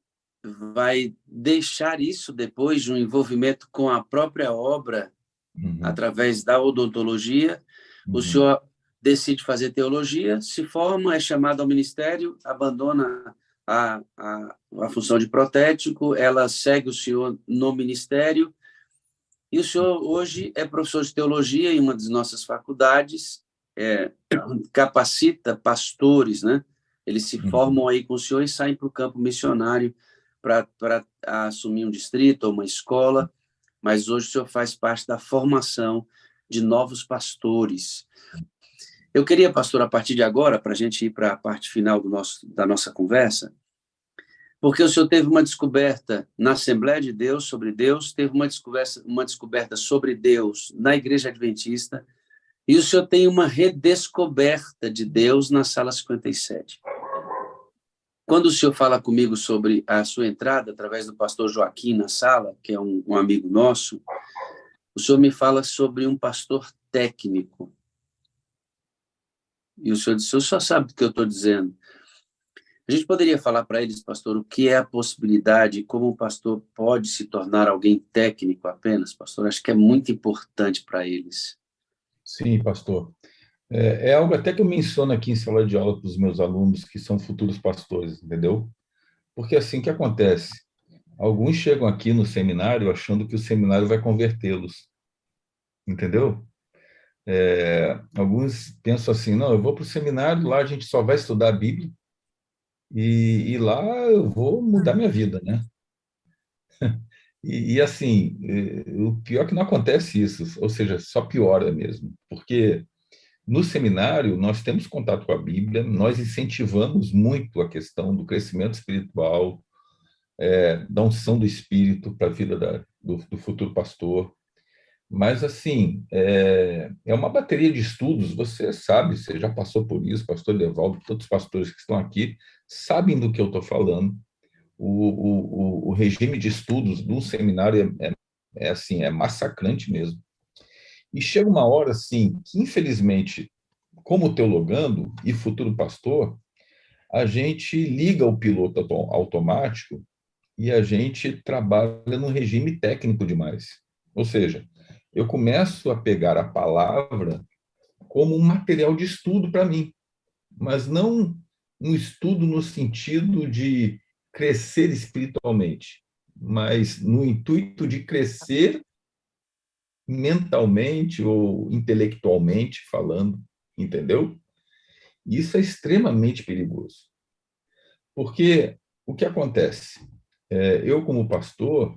deixar isso depois de um envolvimento com a própria obra, através da odontologia. O senhor decide fazer teologia, se forma, é chamado ao ministério, abandona a função de protético, ela segue o senhor no ministério, e o senhor hoje é professor de teologia em uma das nossas faculdades, capacita pastores, né? Eles se formam aí com o senhor e saem para o campo missionário para assumir um distrito ou uma escola, mas hoje o senhor faz parte da formação de novos pastores. Eu queria, pastor, a partir de agora, para a gente ir para a parte final da nossa conversa, porque o senhor teve uma descoberta na Assembleia de Deus sobre Deus, teve uma descoberta sobre Deus na Igreja Adventista, e o senhor tem uma redescoberta de Deus na Sala 57. Quando o senhor fala comigo sobre a sua entrada, através do pastor Joaquim na sala, que é um amigo nosso, o senhor me fala sobre um pastor técnico. E o senhor disse, o senhor sabe do que eu estou dizendo. A gente poderia falar para eles, pastor, o que é a possibilidade, como um pastor pode se tornar alguém técnico apenas, pastor? Acho que é muito importante para eles. Sim, pastor. É algo até que eu menciono aqui em sala de aula para os meus alunos que são futuros pastores, entendeu? Porque assim que acontece. Alguns chegam aqui no seminário achando que o seminário vai convertê-los, entendeu? Alguns pensam assim, não, eu vou para o seminário, lá a gente só vai estudar a Bíblia e lá eu vou mudar minha vida, né? E assim, o pior é que não acontece isso, ou seja, só piora mesmo, porque no seminário, nós temos contato com a Bíblia, nós incentivamos muito a questão do crescimento espiritual, da unção do Espírito para a vida do futuro pastor. Mas, assim, é uma bateria de estudos, você sabe, você já passou por isso, pastor Levaldo, todos os pastores que estão aqui sabem do que eu estou falando. O regime de estudos do seminário assim, é massacrante mesmo. E chega uma hora, assim, que, infelizmente, como teologando e futuro pastor, a gente liga o piloto automático e a gente trabalha num regime técnico demais. Ou seja, eu começo a pegar a palavra como um material de estudo para mim, mas não um estudo no sentido de crescer espiritualmente, mas no intuito de crescer mentalmente ou intelectualmente falando. entendeu? E isso é extremamente perigoso. Porque o que acontece? Eu, como pastor,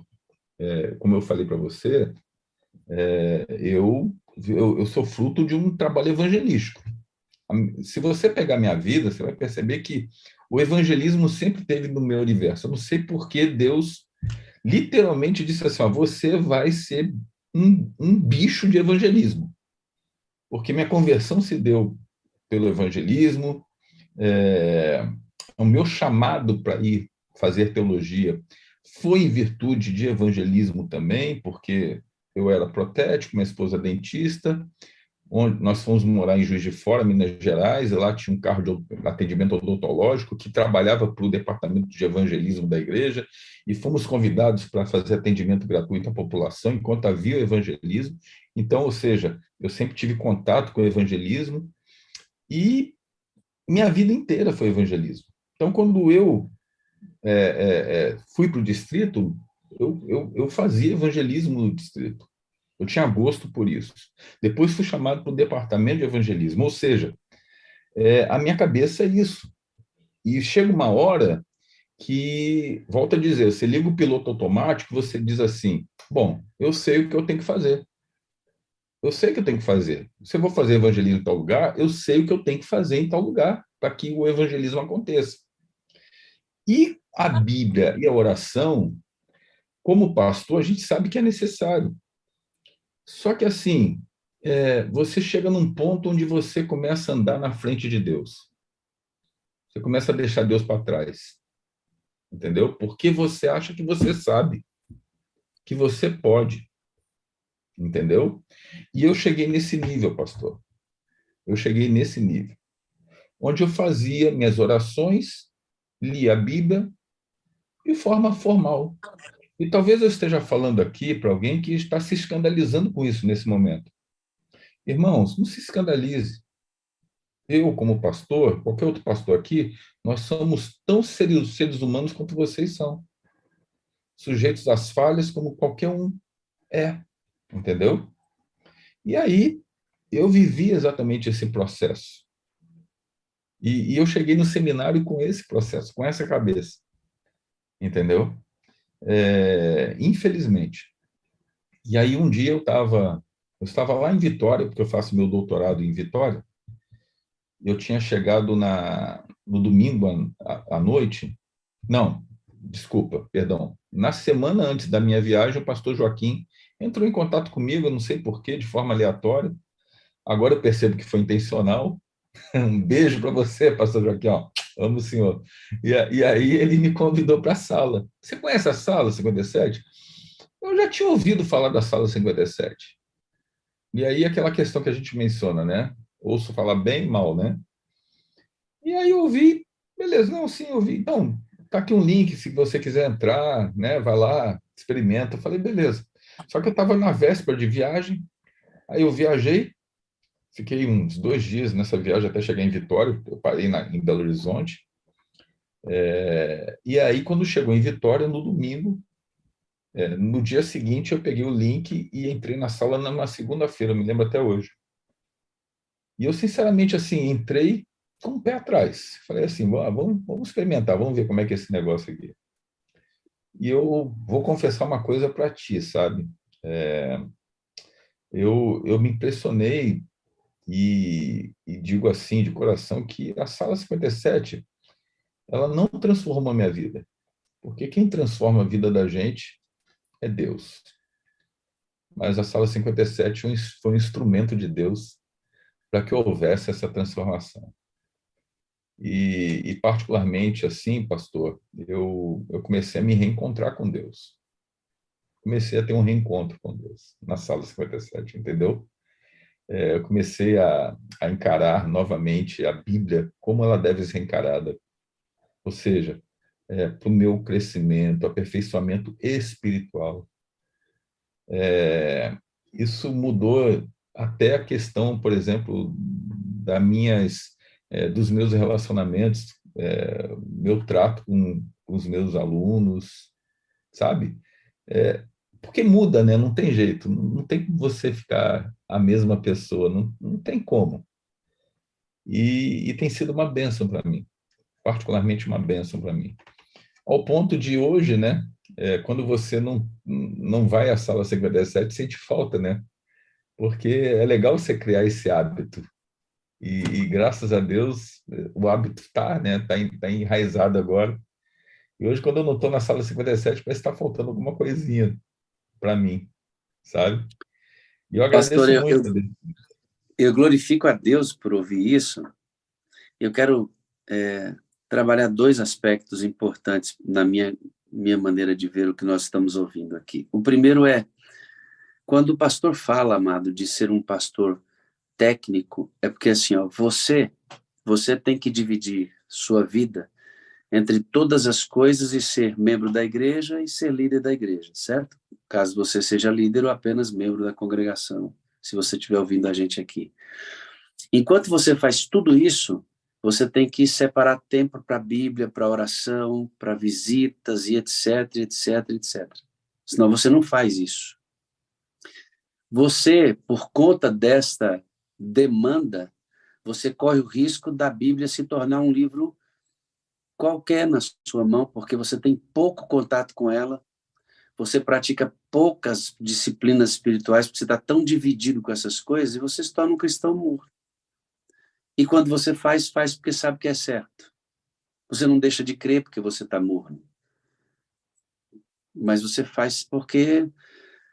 como eu falei para você, eu sou fruto de um trabalho evangelístico. Se você pegar minha vida, você vai perceber que o evangelismo sempre teve no meu universo. Eu não sei por que Deus literalmente disse assim, ó, você vai ser um bicho de evangelismo. Porque minha conversão se deu pelo evangelismo, o meu chamado para ir fazer teologia foi em virtude de evangelismo também, porque eu era protético, minha esposa dentista, onde nós fomos morar em Juiz de Fora, Minas Gerais, e lá tinha um carro de atendimento odontológico que trabalhava para o departamento de evangelismo da igreja, e fomos convidados para fazer atendimento gratuito à população enquanto havia o evangelismo. Então, ou seja, eu sempre tive contato com o evangelismo e minha vida inteira foi evangelismo. Então, quando eu fui para o distrito, eu fazia evangelismo no distrito. Eu tinha gosto por isso. Depois fui chamado para o departamento de evangelismo, ou seja, a minha cabeça é isso. E chega uma hora que, volto a dizer, você liga o piloto automático, você diz assim, bom, eu sei o que eu tenho que fazer. Eu sei o que eu tenho que fazer. Se eu vou fazer evangelismo em tal lugar, eu sei o que eu tenho que fazer em tal lugar para que o evangelismo aconteça. E a Bíblia e a oração, como pastor, a gente sabe que é necessário. Só que assim, você chega num ponto onde você começa a andar na frente de Deus. Você começa a deixar Deus para trás. Entendeu? Porque você acha que você sabe, que você pode. Entendeu? E eu cheguei nesse nível, pastor. Eu cheguei nesse nível. Onde eu fazia minhas orações, lia a Bíblia de forma formal. E talvez eu esteja falando aqui para alguém que está se escandalizando com isso nesse momento. Irmãos, não se escandalize. Eu, como pastor, qualquer outro pastor aqui, nós somos tão seres humanos quanto vocês são. Sujeitos às falhas como qualquer um é. Entendeu? E aí, eu vivi exatamente esse processo. E eu cheguei no seminário com esse processo, com essa cabeça. Entendeu? Infelizmente. E aí, um dia eu estava lá em Vitória, porque eu faço meu doutorado em Vitória. Eu tinha chegado no domingo à noite. Não, desculpa, perdão. Na semana antes da minha viagem, o pastor Joaquim entrou em contato comigo, eu não sei porquê, de forma aleatória. Agora eu percebo que foi intencional. Um beijo para você, pastor Joaquim. Ó, amo o senhor. E aí ele me convidou para a sala. Você conhece a sala 57? Eu já tinha ouvido falar da sala 57. E aí aquela questão que a gente menciona, né? Ouço falar bem e mal, né? E aí eu ouvi, beleza, não, sim, eu ouvi. Então, tá aqui um link, se você quiser entrar, né? Vai lá, experimenta. Eu falei, beleza. Só que eu estava na véspera de viagem, aí eu viajei, fiquei uns 2 dias nessa viagem até chegar em Vitória, eu parei em Belo Horizonte. E aí, quando chegou em Vitória, no domingo, no dia seguinte, eu peguei o link e entrei na sala na segunda-feira, eu me lembro até hoje. E eu, sinceramente, assim, entrei com o pé atrás. Falei assim, vamos experimentar, vamos ver como é que é esse negócio aqui. E eu vou confessar uma coisa para ti, sabe? Eu me impressionei e digo assim, de coração, que a Sala 57, ela não transformou a minha vida. Porque quem transforma a vida da gente é Deus. Mas a Sala 57 foi um instrumento de Deus para que houvesse essa transformação. E particularmente assim, pastor, eu comecei a me reencontrar com Deus. Comecei a ter um reencontro com Deus na Sala 57, entendeu? Eu comecei a encarar novamente a Bíblia como ela deve ser encarada. Ou seja, para o meu crescimento, aperfeiçoamento espiritual. Isso mudou até a questão, por exemplo, dos meus relacionamentos, meu trato com os meus alunos, sabe? Porque muda, né? Não tem jeito, não tem como você ficar a mesma pessoa, não tem como. e tem sido uma bênção para mim, particularmente uma bênção para mim. Ao ponto de hoje, né, quando você não vai à sala 57, sente falta, né? Porque é legal você criar esse hábito. E graças a Deus, o hábito está, né? Tá enraizado agora. E hoje, quando eu não estou na sala 57, parece que está faltando alguma coisinha para mim, sabe? E eu Pastor, agradeço muito. eu glorifico a Deus por ouvir isso. Eu quero trabalhar dois aspectos importantes na minha maneira de ver o que nós estamos ouvindo aqui. O primeiro é, quando o pastor fala, amado, de ser um pastor técnico, é porque assim, ó, você tem que dividir sua vida entre todas as coisas e ser membro da igreja e ser líder da igreja, certo? Caso você seja líder ou apenas membro da congregação, se você estiver ouvindo a gente aqui. Enquanto você faz tudo isso, você tem que separar tempo para a Bíblia, para oração, para visitas e etc, etc, etc. Senão você não faz isso. Você, por conta desta demanda, você corre o risco da Bíblia se tornar um livro qualquer na sua mão, porque você tem pouco contato com ela, você pratica poucas disciplinas espirituais, porque você está tão dividido com essas coisas, e você se torna um cristão morto. E quando você faz porque sabe que é certo. Você não deixa de crer porque você está morno. Mas você faz porque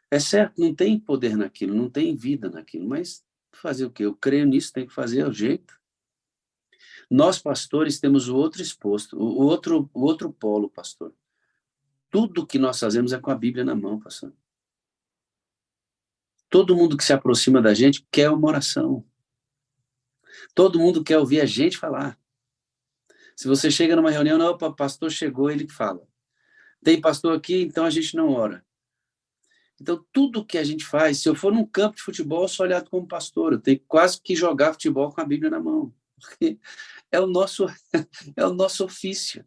é certo, não tem poder naquilo, não tem vida naquilo, mas fazer o quê? Eu creio nisso, tem que fazer o jeito. Nós, pastores, temos o outro exposto, o outro polo, pastor. Tudo que nós fazemos é com a Bíblia na mão, pastor. Todo mundo que se aproxima da gente quer uma oração. Todo mundo quer ouvir a gente falar. Se você chega numa reunião, não, o pastor chegou, ele que fala. Tem pastor aqui, então a gente não ora. Então, tudo que a gente faz, se eu for num campo de futebol, eu sou olhado como pastor. Eu tenho quase que jogar futebol com a Bíblia na mão. Porque é o nosso ofício.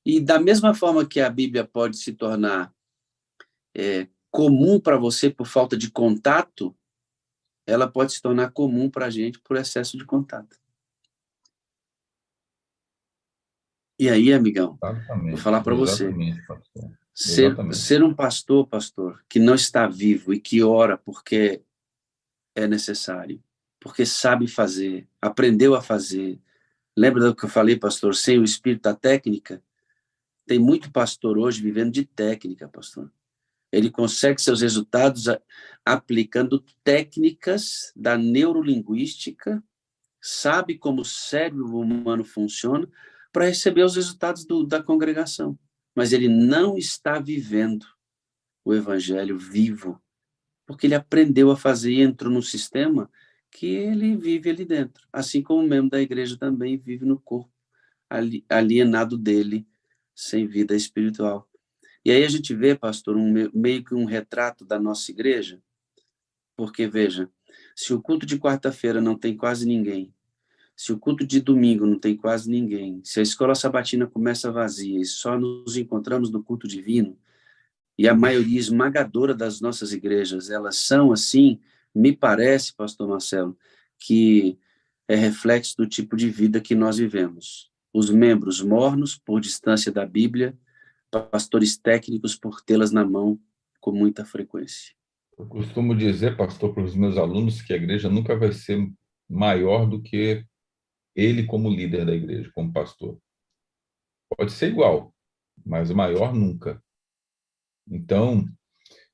E da mesma forma que a Bíblia pode se tornar comum para você por falta de contato, ela pode se tornar comum para a gente por excesso de contato. E aí, amigão, vou falar para você. Exatamente, pastor. Ser um pastor, que não está vivo e que ora porque é necessário, porque sabe fazer, aprendeu a fazer. Lembra do que eu falei, pastor? Sem o espírito da técnica? Tem muito pastor hoje vivendo de técnica, pastor. Ele consegue seus resultados aplicando técnicas da neurolinguística, sabe como o cérebro humano funciona para receber os resultados da congregação. Mas ele não está vivendo o evangelho vivo, porque ele aprendeu a fazer e entrou num sistema que ele vive ali dentro. Assim como o membro da igreja também vive no corpo, alienado dele, sem vida espiritual. E aí a gente vê, pastor, meio que um retrato da nossa igreja, porque, veja, se o culto de quarta-feira não tem quase ninguém, se o culto de domingo não tem quase ninguém, se a escola sabatina começa vazia e só nos encontramos no culto divino, e a maioria esmagadora das nossas igrejas, elas são assim, me parece, pastor Marcelo, que é reflexo do tipo de vida que nós vivemos. Os membros mornos por distância da Bíblia, pastores técnicos por tê-las na mão com muita frequência. Eu costumo dizer, pastor, para os meus alunos que a igreja nunca vai ser maior do que ele como líder da igreja, como pastor. Pode ser igual, mas maior nunca. Então,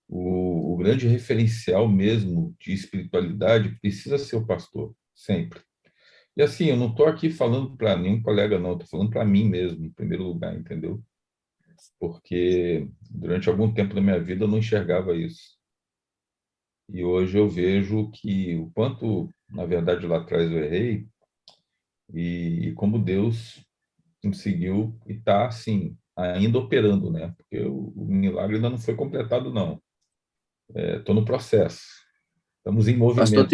o grande referencial mesmo de espiritualidade precisa ser o pastor, sempre. E assim, eu não estou aqui falando para nenhum colega, não, estou falando para mim mesmo, em primeiro lugar, entendeu? Porque durante algum tempo da minha vida eu não enxergava isso. E hoje eu vejo que o quanto, na verdade, lá atrás eu errei e como Deus conseguiu e está, assim, ainda operando, né? Porque o milagre ainda não foi completado, não. Estou no processo. Estamos em Pastor, movimento.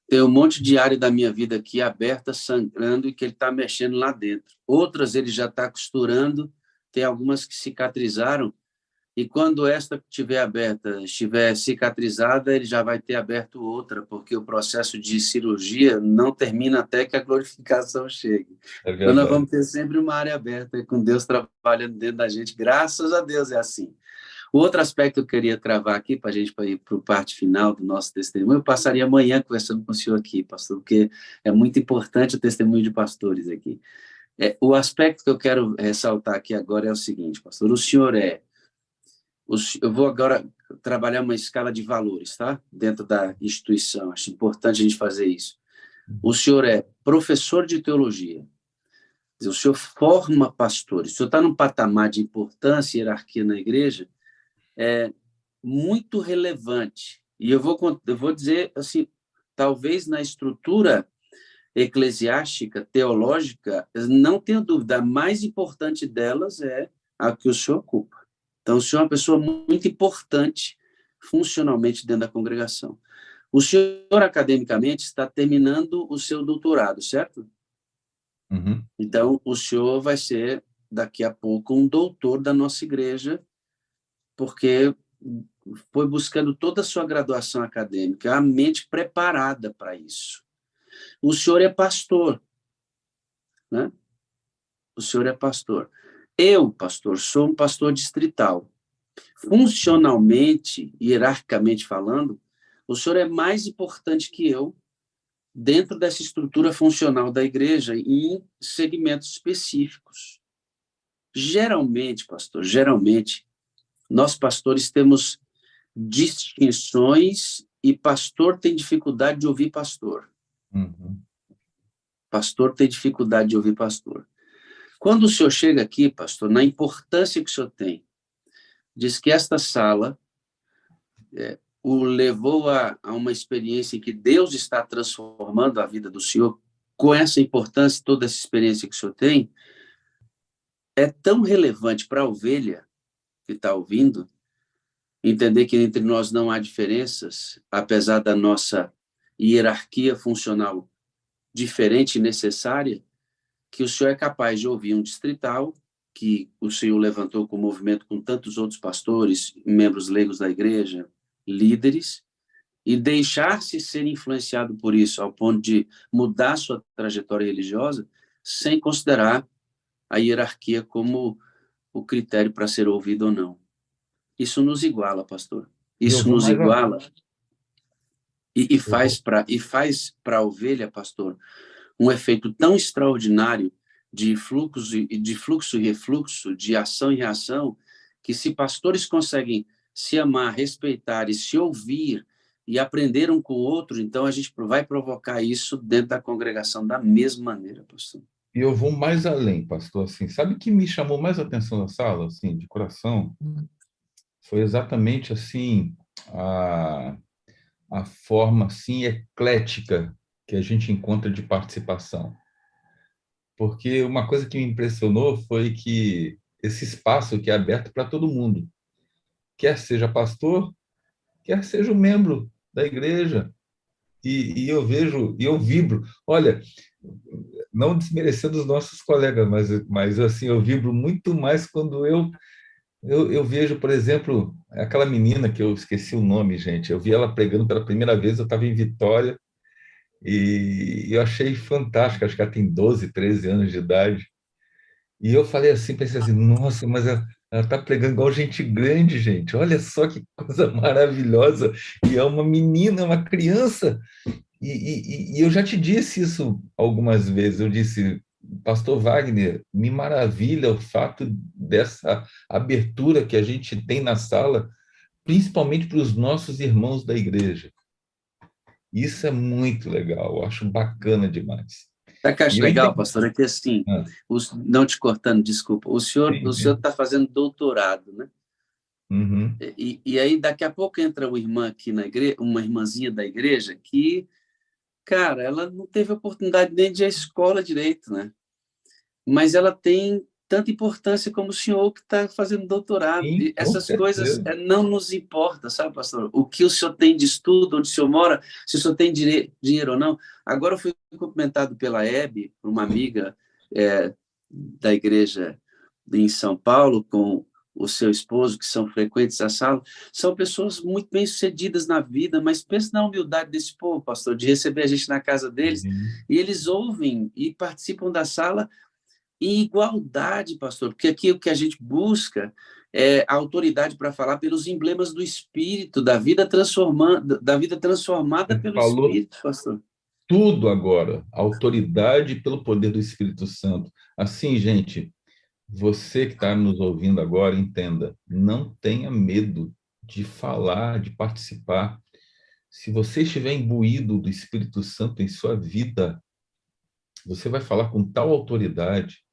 tem um monte de área da minha vida aqui aberta, sangrando, e que ele está mexendo lá dentro. Outras ele já está costurando, tem algumas que cicatrizaram, e quando esta estiver aberta, estiver cicatrizada, ele já vai ter aberto outra, porque o processo de cirurgia não termina até que a glorificação chegue. É Então, nós verdade. vamos ter sempre uma área aberta, com Deus trabalhando dentro da gente. Graças a Deus é assim. O outro aspecto que eu queria cravar aqui, para a gente ir para a parte final do nosso testemunho, eu passaria amanhã conversando com o senhor aqui, pastor, porque é muito importante o testemunho de pastores aqui. O aspecto que eu quero ressaltar aqui agora é o seguinte, pastor, o senhor eu vou agora trabalhar uma escala de valores, tá? Dentro da instituição, acho importante a gente fazer isso. O senhor é professor de teologia, o senhor forma pastores, o senhor está num patamar de importância e hierarquia na igreja muito relevante. E eu vou dizer assim, talvez na estrutura eclesiástica, teológica, não tenho dúvida, a mais importante delas é a que o senhor ocupa. Então, o senhor é uma pessoa muito importante funcionalmente dentro da congregação. O senhor, academicamente, está terminando o seu doutorado, certo? Uhum. Então, o senhor vai ser, daqui a pouco, um doutor da nossa igreja, porque foi buscando toda a sua graduação acadêmica, a mente preparada para isso. O senhor é pastor, né? O senhor é pastor. Eu, pastor, sou um pastor distrital. Funcionalmente, hierarquicamente falando, o senhor é mais importante que eu dentro dessa estrutura funcional da igreja em segmentos específicos. Geralmente, pastor, nós pastores temos distinções e pastor tem dificuldade de ouvir pastor. Uhum. Pastor tem dificuldade de ouvir pastor. Quando o senhor chega aqui, pastor, na importância que o senhor tem, diz que esta sala o levou a uma experiência em que Deus está transformando a vida do senhor, com essa importância, toda essa experiência que o senhor tem, é tão relevante para a ovelha que está ouvindo, entender que entre nós não há diferenças, apesar da nossa hierarquia funcional diferente e necessária, que o senhor é capaz de ouvir um distrital, que o senhor levantou com o movimento com tantos outros pastores, membros leigos da igreja, líderes, e deixar-se ser influenciado por isso, ao ponto de mudar sua trajetória religiosa, sem considerar a hierarquia como o critério para ser ouvido ou não. Isso nos iguala, pastor. E eu Isso vou nos mais iguala. E Eu vou- faz para a ovelha, pastor, um efeito tão extraordinário de fluxo e refluxo, de ação e reação, que se pastores conseguem se amar, respeitar e se ouvir e aprender um com o outro, então a gente vai provocar isso dentro da congregação da mesma maneira, pastor. E eu vou mais além, pastor. Assim, sabe o que me chamou mais atenção na sala, assim, de coração? Foi exatamente assim a forma assim eclética que a gente encontra de participação. Porque uma coisa que me impressionou foi que esse espaço que é aberto para todo mundo, quer seja pastor, quer seja um membro da igreja. E eu vejo, e eu vibro. Olha, não desmerecendo os nossos colegas, mas assim, eu vibro muito mais quando eu vejo, por exemplo, aquela menina que eu esqueci o nome, gente. Eu vi ela pregando pela primeira vez, eu estava em Vitória, e eu achei fantástico. Acho que ela tem 12, 13 anos de idade. E eu falei assim, pensei assim, nossa, mas ela está pregando igual gente grande, gente. Olha só que coisa maravilhosa. E é uma menina, uma criança. E eu já te disse isso algumas vezes. Eu disse, Pastor Wagner, me maravilha o fato dessa abertura que a gente tem na sala, principalmente para os nossos irmãos da igreja. Isso é muito legal, eu acho bacana demais. Sabe o que eu acho E eu legal, entendi. pastor? É que assim, Ah, não te cortando, desculpa, o senhor sim, sim. está fazendo doutorado, né? Uhum. E aí, daqui a pouco entra uma irmã aqui na igreja, uma irmãzinha da igreja, que, cara, ela não teve oportunidade nem de ir à escola direito, né? Mas ela tem tanta importância como o senhor que está fazendo doutorado. Sim, E com essas coisas certeza. não nos importam, sabe, pastor? O que o senhor tem de estudo, onde o senhor mora, se o senhor tem dinheiro ou não. Agora eu fui cumprimentado pela Hebe, por uma amiga da igreja em São Paulo, com o seu esposo, que são frequentes à sala, são pessoas muito bem-sucedidas na vida, mas pensa na humildade desse povo, pastor, de receber a gente na casa deles, e eles ouvem e participam da sala em igualdade, pastor, porque aqui o que a gente busca é a autoridade para falar pelos emblemas do Espírito, da vida transformada Você pelo falou Espírito, pastor. tudo agora, autoridade pelo poder do Espírito Santo. Assim, gente, você que está nos ouvindo agora, entenda, não tenha medo de falar, de participar. Se você estiver imbuído do Espírito Santo em sua vida, você vai falar com tal autoridade,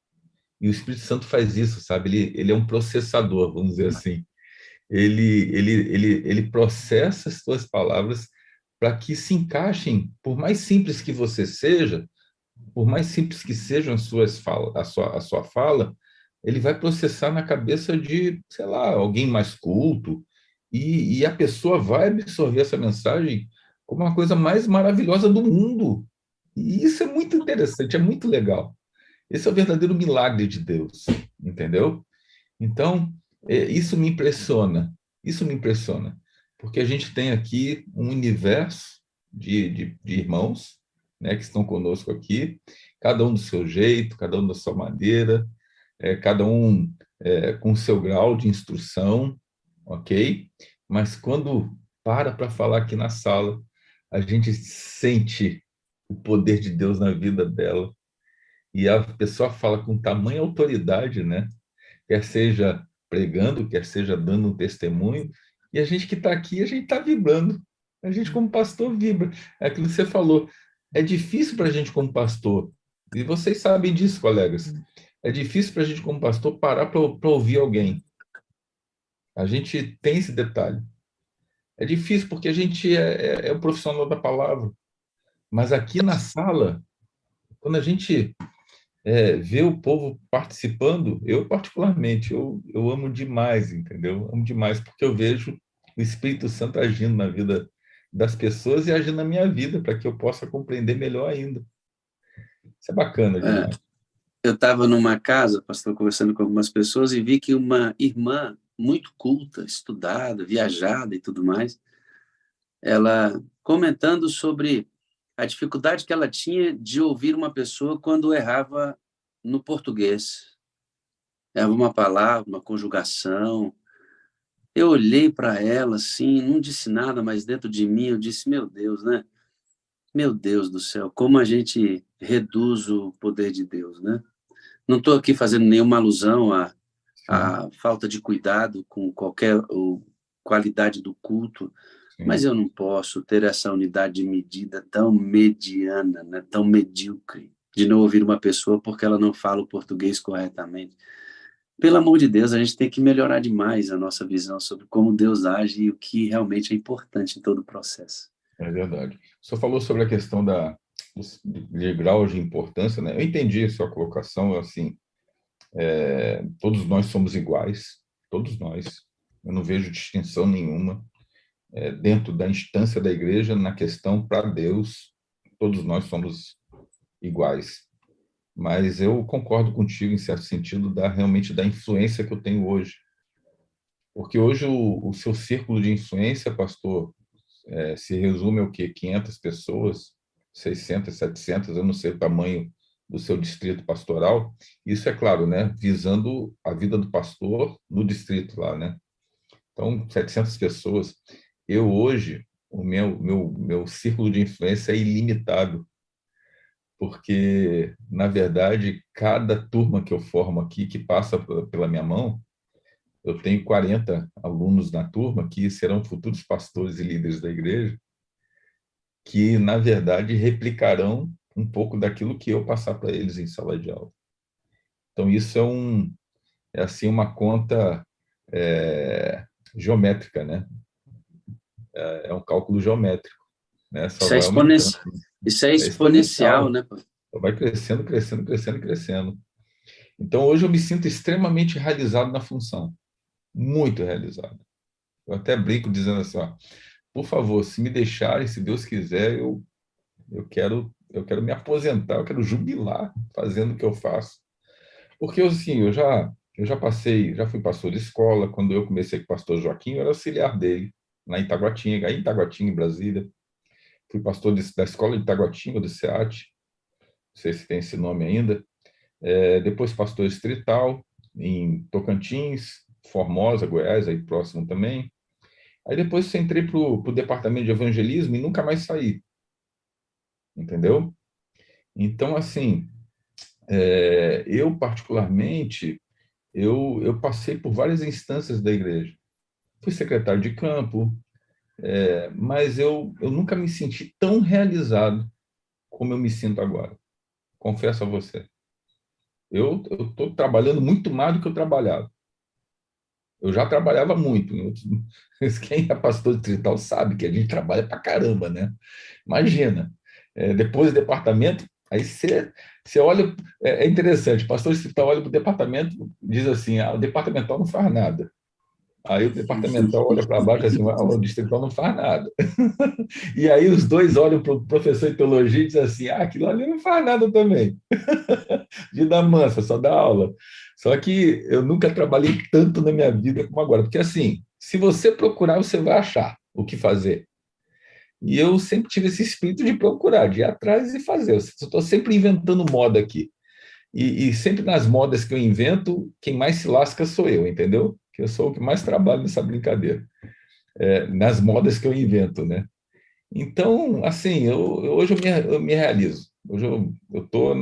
e o Espírito Santo faz isso, sabe? Ele é um processador, vamos dizer assim. Ele processa as suas palavras para que se encaixem, por mais simples que você seja, por mais simples que sejam a sua fala, ele vai processar na cabeça de, sei lá, alguém mais culto, e a pessoa vai absorver essa mensagem como uma coisa mais maravilhosa do mundo. E isso é muito interessante, é muito legal. Esse é o verdadeiro milagre de Deus, entendeu? Então, isso me impressiona, porque a gente tem aqui um universo de irmãos, né, que estão conosco aqui, cada um do seu jeito, cada um da sua maneira, cada um com o seu grau de instrução, ok? Mas quando para falar aqui na sala, a gente sente o poder de Deus na vida dela, e a pessoa fala com tamanha autoridade, né? Quer seja pregando, quer seja dando um testemunho, e a gente que está aqui, a gente está vibrando. A gente, como pastor, vibra. É aquilo que você falou. É difícil para a gente, como pastor, e vocês sabem disso, colegas, é difícil para a gente, como pastor, parar para ouvir alguém. A gente tem esse detalhe. É difícil porque a gente é o profissional da palavra. Mas aqui na sala, quando a gente ver o povo participando, eu particularmente, eu amo demais, entendeu? Amo demais, porque eu vejo o Espírito Santo agindo na vida das pessoas e agindo na minha vida, para que eu possa compreender melhor ainda. Isso é bacana demais. Eu estava numa casa, pastor, conversando com algumas pessoas, e vi que uma irmã muito culta, estudada, viajada e tudo mais, ela comentando sobre a dificuldade que ela tinha de ouvir uma pessoa quando errava no português. Errava uma palavra, uma conjugação. Eu olhei para ela assim, não disse nada, mas dentro de mim eu disse, meu Deus, né? Meu Deus do céu, como a gente reduz o poder de Deus, né? Não estou aqui fazendo nenhuma alusão à falta de cuidado com qualquer qualidade do culto, mas eu não posso ter essa unidade de medida tão mediana, né, tão medíocre, de não ouvir uma pessoa porque ela não fala o português corretamente. Pelo amor de Deus, a gente tem que melhorar demais a nossa visão sobre como Deus age e o que realmente é importante em todo o processo. É verdade. O senhor falou sobre a questão de grau de importância, né? Eu entendi a sua colocação, assim, todos nós somos iguais, todos nós. Eu não vejo distinção nenhuma dentro da instância da igreja na questão para Deus, todos nós somos iguais. Mas eu concordo contigo, em certo sentido, realmente da influência que eu tenho hoje. Porque hoje o seu círculo de influência, pastor, se resume ao quê? 500 pessoas, 600, 700, eu não sei o tamanho do seu distrito pastoral. Isso é claro, né? Visando a vida do pastor no distrito lá, né? Então, 700 pessoas. Eu hoje, o meu círculo de influência é ilimitado, porque, na verdade, cada turma que eu formo aqui, que passa pela minha mão, eu tenho 40 alunos na turma que serão futuros pastores e líderes da igreja, que, na verdade, replicarão um pouco daquilo que eu passar para eles em sala de aula. Então, isso assim, uma conta geométrica, né? É um cálculo geométrico, né? Só vai aumentando. Isso é exponencial, né? Só vai crescendo, crescendo, crescendo, crescendo. Então, hoje eu me sinto extremamente realizado na função, muito realizado. Eu até brinco dizendo assim, ó, por favor, se me deixarem, se Deus quiser, eu quero me aposentar, eu quero jubilar fazendo o que eu faço. Porque, assim, eu já Eu já fui pastor de escola. Quando eu comecei com o pastor Joaquim, eu era auxiliar dele, lá em Taguatinga, aí em Taguatinga, em Brasília. Fui pastor da escola de Taguatinga, do SEAT, não sei se tem esse nome ainda. Depois pastor distrital, em Tocantins, Formosa, Goiás, aí próximo também. Aí depois entrei para o departamento de evangelismo e nunca mais saí, entendeu? Então, assim, eu particularmente, eu passei por várias instâncias da igreja. Fui secretário de campo, mas eu nunca me senti tão realizado como eu me sinto agora. Confesso a você. Eu estou trabalhando muito mais do que eu trabalhava. Eu já trabalhava muito. Quem é pastor distrital sabe que a gente trabalha pra caramba, né? Imagina. Depois do departamento, aí você olha. É interessante, o pastor distrital olha para o departamento e diz assim: o departamental não faz nada. Aí o departamental olha para baixo e diz assim: o distrital não faz nada. E aí os dois olham para o professor de teologia e dizem assim: aquilo ali não faz nada também. De dar mansa, só dá aula. Só que eu nunca trabalhei tanto na minha vida como agora, porque assim, se você procurar, você vai achar o que fazer. E eu sempre tive esse espírito de procurar, de ir atrás e fazer. Eu estou sempre inventando moda aqui. E sempre nas modas que eu invento, quem mais se lasca sou eu, entendeu? Que eu sou o que mais trabalho nessa brincadeira. Nas modas que eu invento, né? Então, assim, hoje eu me realizo. Hoje eu tô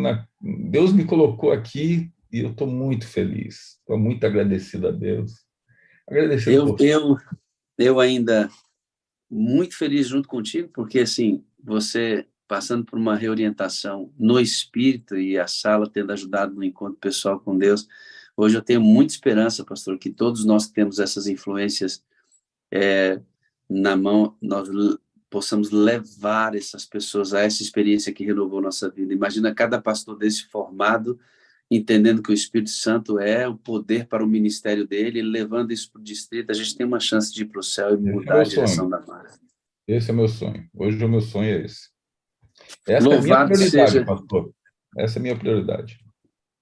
Deus me colocou aqui e eu estou muito feliz. Estou muito agradecido a Deus. Agradecido Eu, por... eu, eu ainda muito feliz junto contigo, porque assim, você passando por uma reorientação no espírito e a sala tendo ajudado no encontro pessoal com Deus, hoje eu tenho muita esperança, pastor, que todos nós que temos essas influências na mão, nós possamos levar essas pessoas a essa experiência que renovou nossa vida. Imagina cada pastor desse formado, entendendo que o Espírito Santo é o poder para o ministério dele, levando isso para o distrito, a gente tem uma chance de ir para o céu e Esse é mudar meu a direção sonho. da marca. Esse é meu sonho. Hoje o meu sonho é esse. Essa é a minha Louvado prioridade, seja, pastor. Essa é a minha prioridade.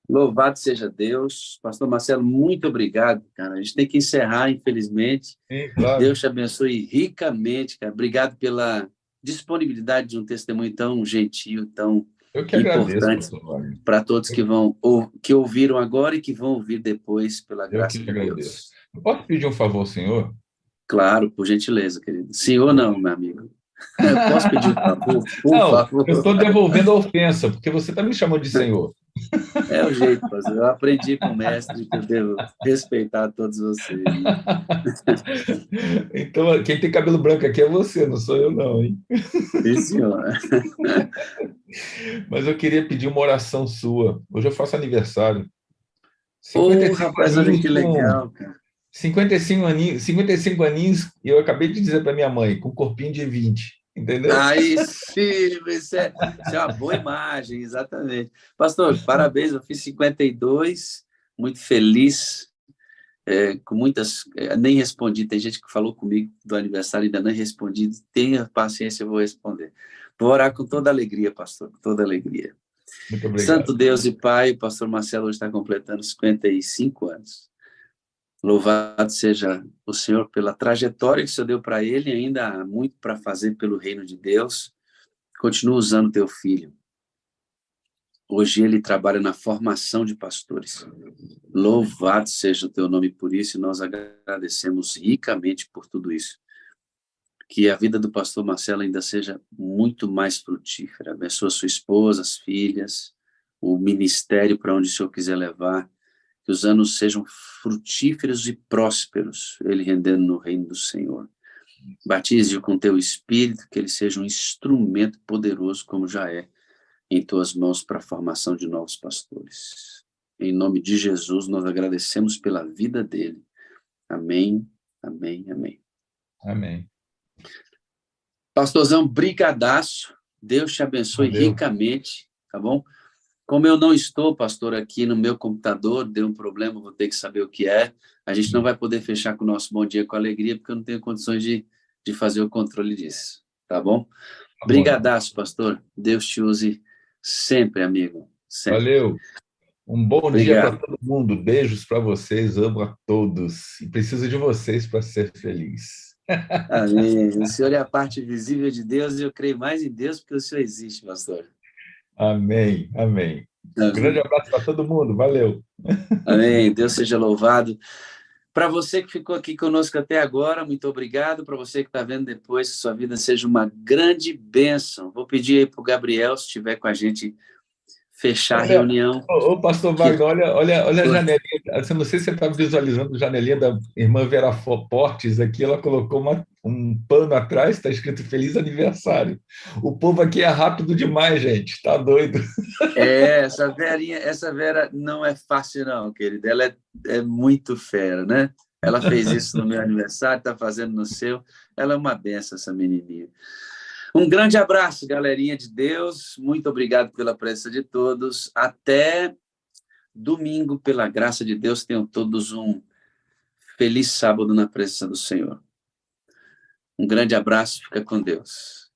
louvado seja Deus. Pastor Marcelo, muito obrigado, cara. A gente tem que encerrar, infelizmente. Sim, claro. Deus te abençoe ricamente, cara. Obrigado pela disponibilidade de um testemunho tão gentil, tão Eu que agradeço, importante pastor Wagner. para todos que vão ou que ouviram agora e que vão ouvir depois, pela Eu que graça de agradeço. Deus. Eu posso pedir um favor, senhor? Claro, por gentileza, querido. Senhor não, meu amigo. Posso pedir um favor? Por Não, favor. eu estou devolvendo a ofensa, porque você está me chamando de senhor. É o jeito, pastor. Eu aprendi com o mestre que eu devo respeitar todos vocês. Né? Então, quem tem cabelo branco aqui é você, não sou eu, não, hein? Sim, senhor. Mas eu queria pedir uma oração sua. Hoje eu faço aniversário. Ô, 55 rapaz, olha aninhos que com legal, cara. 55 aninhos, e eu acabei de dizer para minha mãe, com um corpinho de 20, entendeu? Aí sim, isso é uma boa imagem, exatamente. Pastor, parabéns, eu fiz 52, muito feliz, com muitas... nem respondi, tem gente que falou comigo do aniversário, ainda não respondi, tenha paciência, eu vou responder. Vou orar com toda alegria, pastor, com toda alegria. Muito obrigado. Santo Deus e Pai, o pastor Marcelo hoje está completando 55 anos. Louvado seja o Senhor pela trajetória que o Senhor deu para ele, ainda há muito para fazer pelo reino de Deus. Continua usando teu filho. Hoje ele trabalha na formação de pastores. Louvado seja o teu nome por isso, e nós agradecemos ricamente por tudo isso. Que a vida do pastor Marcelo ainda seja muito mais frutífera. Abençoa sua esposa, as filhas, o ministério para onde o Senhor quiser levar. Que os anos sejam frutíferos e prósperos, ele rendendo no reino do Senhor. Batize-o com teu espírito, que ele seja um instrumento poderoso, como já é, em tuas mãos para a formação de novos pastores. Em nome de Jesus, nós agradecemos pela vida dele. Amém, amém, amém. Amém. Pastorzão, brigadaço. Deus te abençoe Valeu. ricamente, tá bom? Como eu não estou, pastor, aqui no meu computador, deu um problema, vou ter que saber o que é. A gente não vai poder fechar com o nosso Bom Dia com Alegria, porque eu não tenho condições de fazer o controle disso, tá bom? Tá bom, então. Brigadaço, pastor. Deus te use sempre, amigo. Sempre. Valeu. Um bom dia para Obrigado. todo mundo. Beijos para vocês. Amo a todos. E preciso de vocês para ser feliz. Amém. O Senhor é a parte visível de Deus e eu creio mais em Deus porque o Senhor existe, pastor. Amém. Amém. Amém. Grande abraço para todo mundo. Valeu. Amém. Deus seja louvado. Para você que ficou aqui conosco até agora, muito obrigado. Para você que está vendo depois, que sua vida seja uma grande bênção. Vou pedir aí para o Gabriel, se estiver com a gente, fechar a reunião. Pastor Wagner, olha a janelinha. Eu não sei se você está visualizando a janelinha da irmã Vera Portes aqui. Ela colocou um pano atrás, está escrito Feliz Aniversário. O povo aqui é rápido demais, gente. Está doido. Essa Vera não é fácil, não, querida. Ela é muito fera, né? Ela fez isso no meu aniversário, está fazendo no seu. Ela é uma benção, essa menininha. Um grande abraço, galerinha de Deus. Muito obrigado pela presença de todos. Até domingo, pela graça de Deus. Tenham todos um feliz sábado na presença do Senhor. Um grande abraço. Fica com Deus.